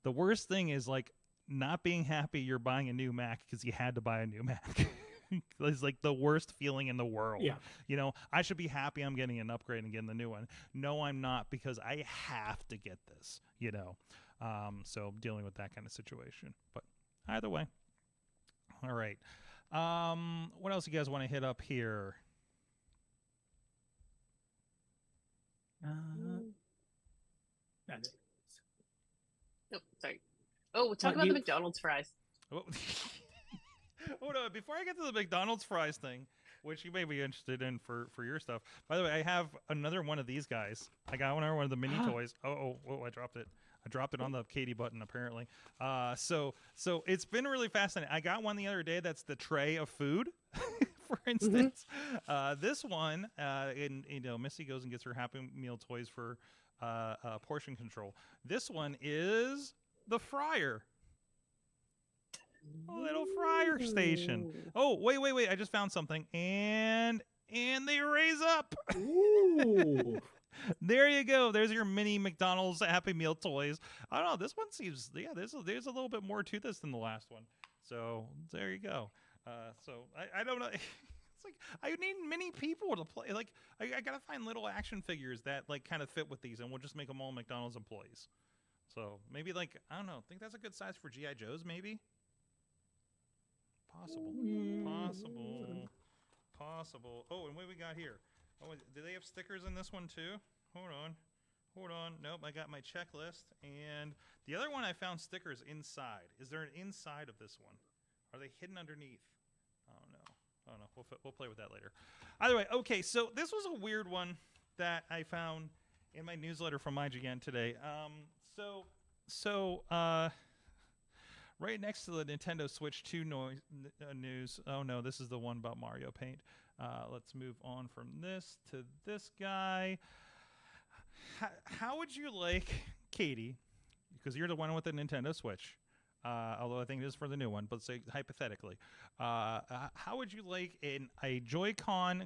S4: The worst thing is like not being happy you're buying a new Mac because you had to buy a new Mac. It's like the worst feeling in the world. Yeah. I should be happy I'm getting an upgrade and getting the new one. No, I'm not, because I have to get this. So dealing with that kind of situation. But either way. All right. What else you guys want to hit up here?
S1: Oh, sorry. Oh, talk about the McDonald's fries.
S4: Hold on. Before I get to the McDonald's fries thing, which you may be interested in for your stuff. By the way, I have another one of these guys. I got one of the mini toys. Oh, I dropped it. I dropped it on the Katie button, apparently. So it's been really fascinating. I got one the other day that's the tray of food, for instance. This one, Missy goes and gets her Happy Meal toys for portion control. This one is the fryer. A little fryer station. Oh, wait. I just found something. And they raise up.
S5: Ooh.
S4: There you go. There's your mini McDonald's Happy Meal toys. I don't know. This one seems, there's a little bit more to this than the last one. So there you go. So I don't know. It's like I need many people to play. Like I gotta find little action figures that like kind of fit with these, and we'll just make them all McDonald's employees. So maybe like, I don't know. Think that's a good size for G.I. Joes, maybe? Possible. Oh, and what we got here? Oh, do they have stickers in this one too? Hold on. Nope, I got my checklist. And the other one I found stickers inside. Is there an inside of this one? Are they hidden underneath? Oh no. We'll play with that later. Either way, okay, so this was a weird one that I found in my newsletter from IGN today. Right next to the Nintendo Switch 2 news. Oh no, this is the one about Mario Paint. Let's move on from this to this guy. How would you like, Katie, because you're the one with the Nintendo Switch, although I think it is for the new one, but say hypothetically, how would you like a Joy-Con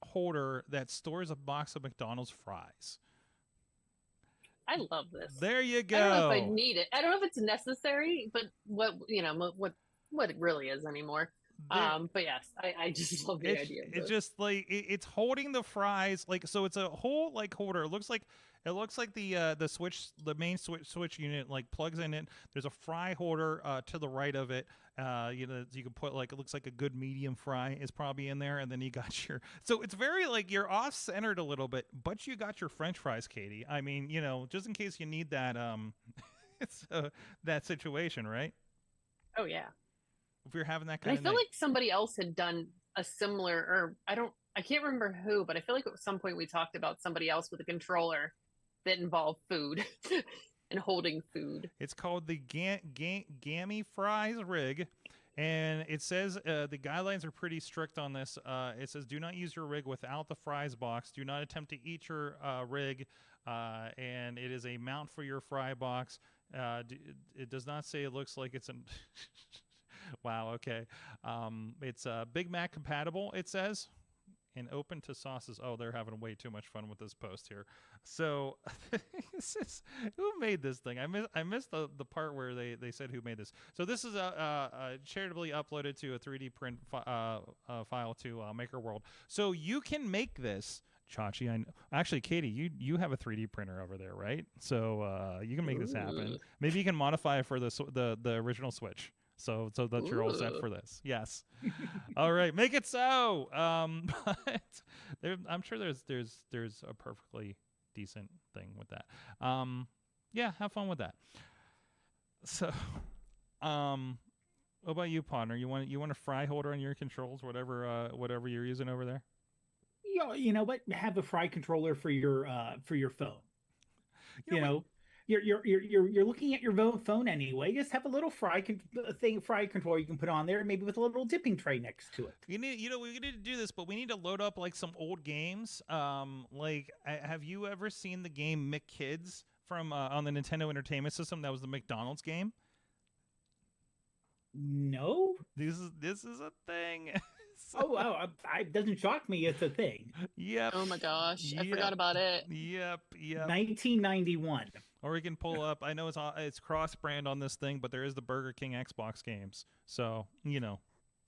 S4: holder that stores a box of McDonald's fries?
S1: I love this.
S4: There you go.
S1: I don't know if I need it. I don't know if it's necessary, but what it really is anymore. But yes, I just love the idea of this.
S4: It's just like it's holding the fries, like, so it's a whole like holder. It looks like the switch, the main switch unit, like plugs in it. There's a fry holder to the right of it. You can put, like, it looks like a good medium fry is probably in there, and then you got your. So it's very like you're off centered a little bit, but you got your French fries, Katie. I mean, just in case you need that it's that situation, right?
S1: Oh yeah.
S4: If you're having that kind
S1: of. I feel like somebody else had done a similar, or I can't remember who, but I feel like at some point we talked about somebody else with a controller that involved food and holding food.
S4: It's called the Gammy Fries rig, and it says the guidelines are pretty strict on this. It says, do not use your rig without the fries box. Do not attempt to eat your rig, and it is a mount for your fry box. It does not say it looks like it's an... Wow, okay. It's Big Mac compatible, it says, and open to sauces. Oh, they're having way too much fun with this post here. So, who made this thing? I missed the part where they said who made this. So this is charitably uploaded to a 3D print file to Maker World. So you can make this Chachi, actually, Katie, you have a 3D printer over there, right? So you can make this happen. Maybe you can modify it for the original Switch, so that you're all set for this. Yes. All right, make it so. But I'm sure there's a perfectly decent thing with that. Yeah, have fun with that. So, what about you, partner? You want a fry holder on your controls, whatever you're using over there?
S5: You know what? Have a fry controller for your phone. You know, you're looking at your phone anyway. Just have a little fry controller you can put on there, maybe with a little dipping tray next to it.
S4: We need to do this, but we need to load up like some old games. Like, have you ever seen the game McKids from on the Nintendo Entertainment System? That was the McDonald's game.
S5: No,
S4: this is a thing.
S5: It doesn't shock me. It's a thing.
S4: Yep.
S1: Oh my gosh, I forgot about it.
S4: Yep.
S5: 1991.
S4: Or we can pull up. I know it's cross-brand on this thing, but there is the Burger King Xbox games. So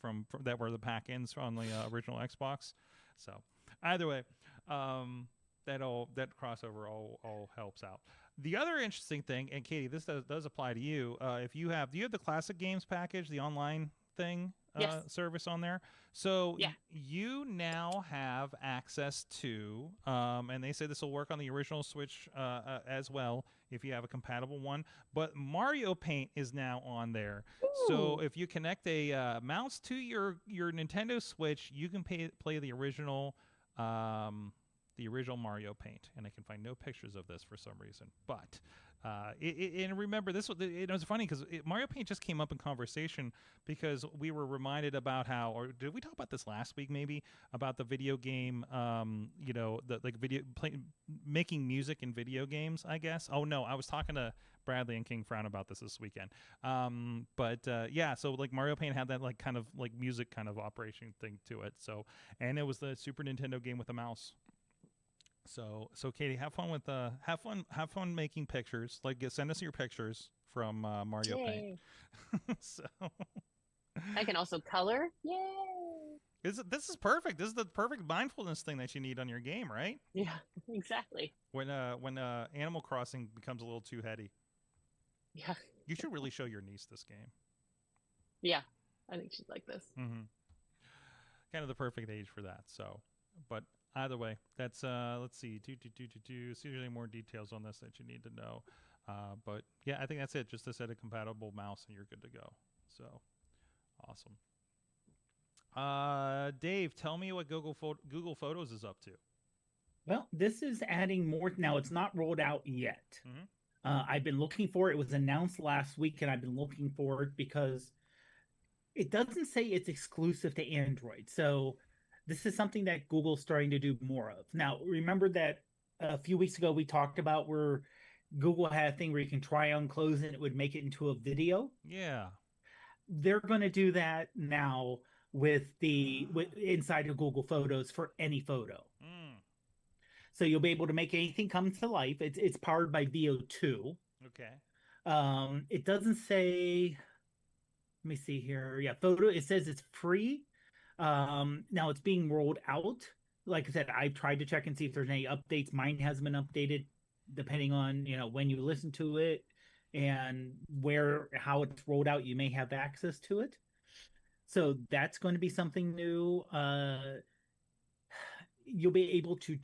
S4: from that were the pack-ins on the original Xbox. So either way, that crossover all helps out. The other interesting thing, and Katie, this does apply to you. Do you have the classic games package, the online thing?
S1: Yes.
S4: Service on there. So
S1: yeah.
S4: You now have access to, and they say this will work on the original Switch as well if you have a compatible one, but Mario Paint is now on there. Ooh. So if you connect a mouse to your Nintendo Switch, you can play the original Mario Paint, and I can find no pictures of this for some reason, but and remember, this was funny because Mario Paint just came up in conversation because we were reminded about how, or did we talk about this last week maybe, about the video game, making music in video games, I guess. Oh no, I was talking to Bradley and King Frown about this weekend. Yeah, so like Mario Paint had that like kind of like music kind of operation thing to it. So, and it was the Super Nintendo game with a mouse. So Katie, have fun making pictures. Like, send us your pictures from Mario Paint. So
S1: I can also color. Yay!
S4: This is perfect. This is the perfect mindfulness thing that you need on your game, right?
S1: Yeah, exactly.
S4: When Animal Crossing becomes a little too heady.
S1: Yeah.
S4: You should really show your niece this game.
S1: Yeah, I think she'd like this.
S4: Mm-hmm. Kind of the perfect age for that. So, but. Either way, that's let's see. See if there's any more details on this that you need to know. But yeah, I think that's it. Just a set of compatible mouse, and you're good to go. So awesome. Dave, tell me what Google Photos is up to.
S5: Well, this is adding more. Now, it's not rolled out yet. Mm-hmm. I've been looking for it. It was announced last week, and I've been looking for it because it doesn't say it's exclusive to Android. So this is something that Google's starting to do more of. Now, remember that a few weeks ago we talked about where Google had a thing where you can try on clothes and it would make it into a video?
S4: Yeah.
S5: They're going to do that now with inside of Google Photos for any photo. Mm. So you'll be able to make anything come to life. It's powered by VO2.
S4: Okay.
S5: It doesn't say, let me see here. Yeah, it says it's free. Now it's being rolled out. Like I said, I've tried to check and see if there's any updates. Mine hasn't been updated depending on, when you listen to it and how it's rolled out, you may have access to it. So that's going to be something new. You'll be able to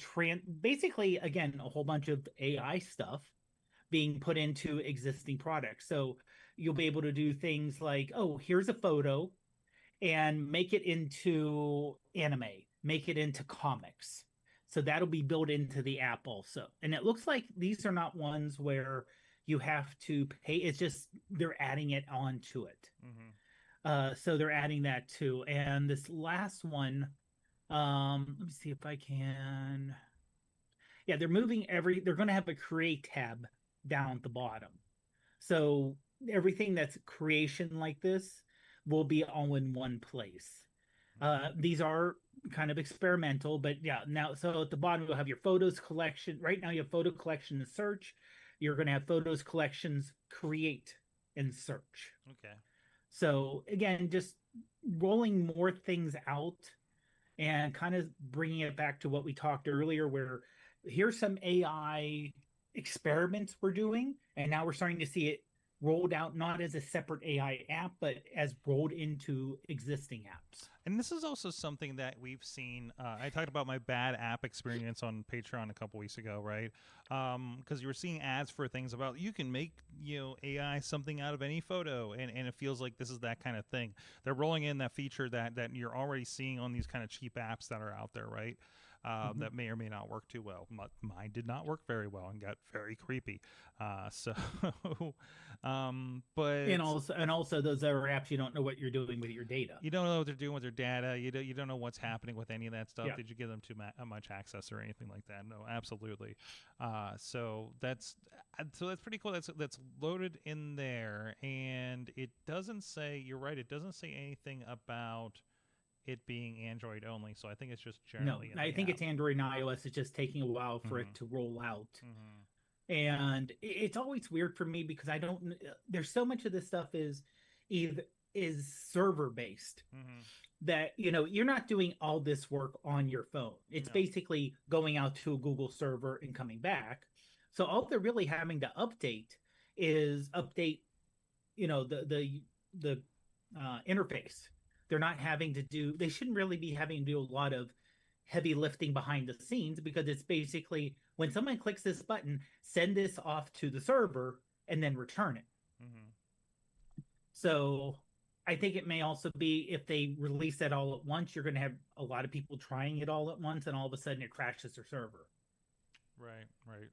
S5: basically, again, a whole bunch of AI stuff being put into existing products. So you'll be able to do things like, oh, here's a photo, and make it into anime, make it into comics. So that'll be built into the app also. And it looks like these are not ones where you have to pay. It's just they're adding it onto it. Mm-hmm. So they're adding that too. And this last one, let me see if I can. Yeah, they're moving they're going to have a create tab down at the bottom. So everything that's creation like this will be all in one place. These are kind of experimental, but yeah, now, so at the bottom, you'll have your photos collection. Right now, you have photo collection and search. You're going to have photos collections, create, and search.
S4: Okay.
S5: So again, just rolling more things out and kind of bringing it back to what we talked earlier, where here's some AI experiments we're doing, and now we're starting to see it rolled out not as a separate AI app, but as rolled into existing apps.
S4: And this is also something that we've seen. I talked about my bad app experience on Patreon a couple weeks ago, right? Because you were seeing ads for things about you can make AI something out of any photo, and it feels like this is that kind of thing. They're rolling in that feature that you're already seeing on these kind of cheap apps that are out there, right? That may or may not work too well. Mine did not work very well and got very creepy. But
S5: and also those other apps, you don't know what you're doing with your data.
S4: You don't know what they're doing with their data. You don't know what's happening with any of that stuff.
S5: Yeah.
S4: Did you give them too much access or anything like that? No, absolutely. So that's pretty cool. That's loaded in there, and it doesn't say. You're right. It doesn't say anything about it being Android only. So I think it's just generally.
S5: No, I think it's Android and iOS. It's just taking a while for it to roll out. And it's always weird for me because I don't. There's so much of this stuff is server based that you're not doing all this work on your phone. It's basically going out to a Google server and coming back. So all they're really having to update is the interface. They're not having to do. They shouldn't really be having to do a lot of heavy lifting behind the scenes because it's basically when someone clicks this button, send this off to the server and then return it. So I think it may also be if they release that all at once, you're going to have a lot of people trying it all at once, and all of a sudden it crashes their server.
S4: Right.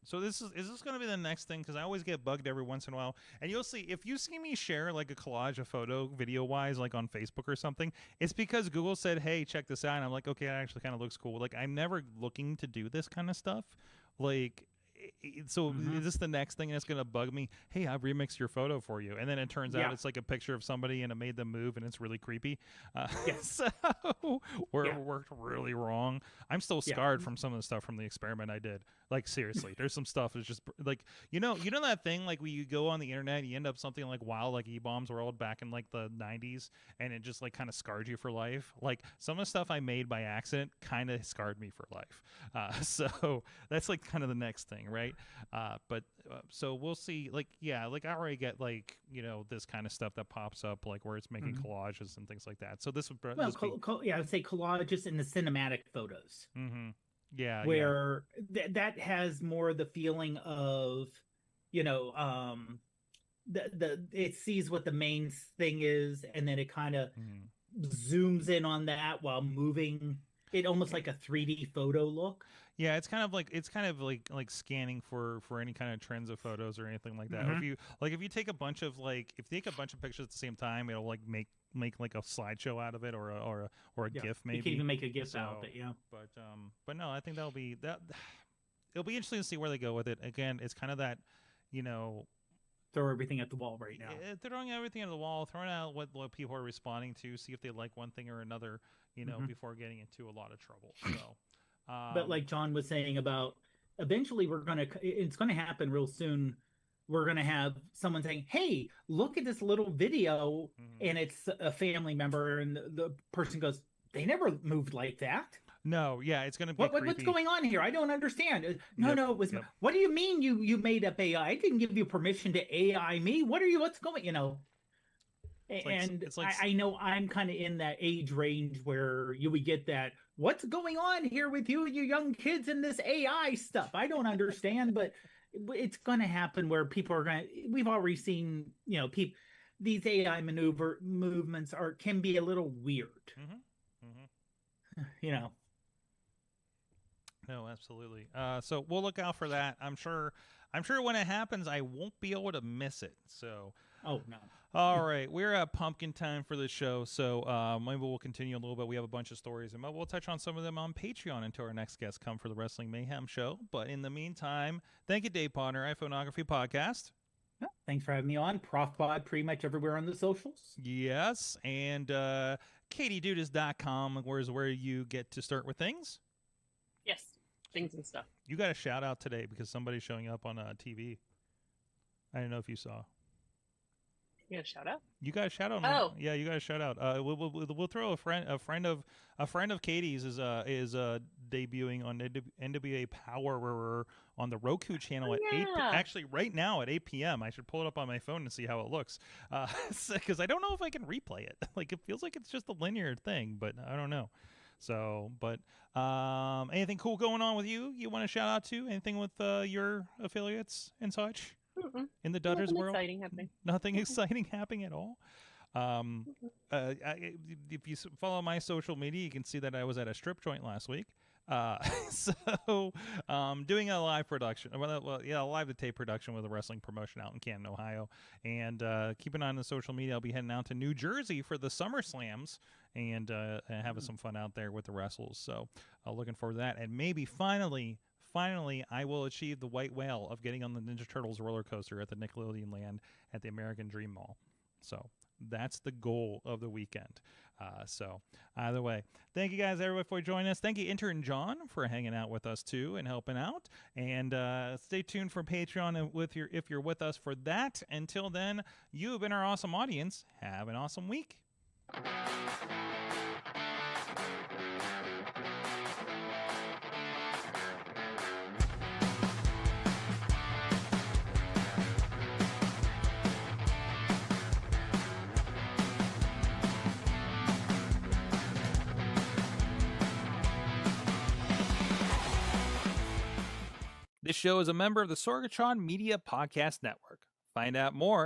S4: So is this going to be the next thing? Because I always get bugged every once in a while, and you'll see if you see me share like a collage of photo video wise, like on Facebook or something, it's because Google said, "Hey, check this out," and I'm like, "Okay, that actually kind of looks cool." Like I'm never looking to do this kind of stuff, like. So is this the next thing that's going to bug me? Hey, I've remixed your photo for you. And then it turns out it's like a picture of somebody and it made them move and it's really creepy. So it worked really wrong. I'm still scarred from some of the stuff from the experiment I did. Like, seriously, there's some stuff that's just like, you know that thing, like when you go on the internet, you end up something like WoW, like E-Bombs World back in like the 90s, and it just like kind of scarred you for life. Like some of the stuff I made by accident kind of scarred me for life. So that's like kind of the next thing. Right. So we'll see. Like, I already get like, this kind of stuff that pops up, like where it's making collages and things like that. So this would,
S5: I would say collages in the cinematic photos.
S4: Yeah.
S5: Where that has more the feeling of, it sees what the main thing is, and then it kind of zooms in on that while moving it almost like a 3D photo look.
S4: Yeah, it's kind of like scanning for any kind of trends of photos or anything like that. If you take a bunch of pictures at the same time, it'll like make like a slideshow out of it or a GIF maybe.
S5: You can even make a GIF out of it, yeah.
S4: But no, I think that'll be that. It'll be interesting to see where they go with it. Again, it's kind of that,
S5: throw everything at the wall right now.
S4: Throwing everything at the wall, throwing out what people are responding to, see if they like one thing or another, before getting into a lot of trouble. So.
S5: But like John was saying about eventually it's going to happen real soon. We're going to have someone saying, "Hey, look at this little video," and it's a family member, and the person goes, "They never moved like that."
S4: No, yeah, it's going to be
S5: what's going on here? I don't understand. No, it was. What do you mean you made up AI? I didn't give you permission to AI me. What's going? I know I'm kind of in that age range where you would get that. What's going on here with you young kids and this AI stuff? I don't understand, but it's going to happen where people are going to. We've already seen, these AI movements can be a little weird.
S4: No, absolutely. So we'll look out for that. I'm sure when it happens, I won't be able to miss it. So.
S5: Oh no.
S4: All right, we're at pumpkin time for the show, so maybe we'll continue a little bit. We have a bunch of stories, and we'll touch on some of them on Patreon until our next guest come for the Wrestling Mayhem show. But in the meantime, thank you, Dave Potter, iPhoneography Podcast.
S5: Yeah, thanks for having me on. ProfPod pretty much everywhere on the socials.
S4: Yes, and katiedudas.com, where you get to start with things.
S1: Yes, things and stuff.
S4: You got a shout out today because somebody's showing up on TV. I don't know if you saw.
S1: You got a shout out?
S4: You guys shout out.
S1: Oh.
S4: Yeah, you guys shout out. We'll throw a friend of Katie's is debuting on NWA Power on the Roku channel at 8. Actually, right now at 8 p.m. I should pull it up on my phone and see how it looks, because I don't know if I can replay it. Like, it feels like it's just a linear thing, but I don't know. So, but anything cool going on with you? You want to shout out to anything with your affiliates and such? In the Dutters world?
S1: Exciting happening.
S4: Nothing exciting happening at all. If you follow my social media, you can see that I was at a strip joint last week. So doing a live production, a live to tape production with a wrestling promotion out in Canton, Ohio. And keep an eye on the social media. I'll be heading out to New Jersey for the Summer Slams and having some fun out there with the wrestles. So looking forward to that. And maybe finally, I will achieve the white whale of getting on the Ninja Turtles roller coaster at the Nickelodeon Land at the American Dream Mall. So that's the goal of the weekend. So either way, thank you guys, everybody, for joining us. Thank you, intern John, for hanging out with us too and helping out. And stay tuned for Patreon if you're with us for that. Until then, you have been our awesome audience. Have an awesome week. This show is a member of the Sorgatron Media Podcast Network. Find out more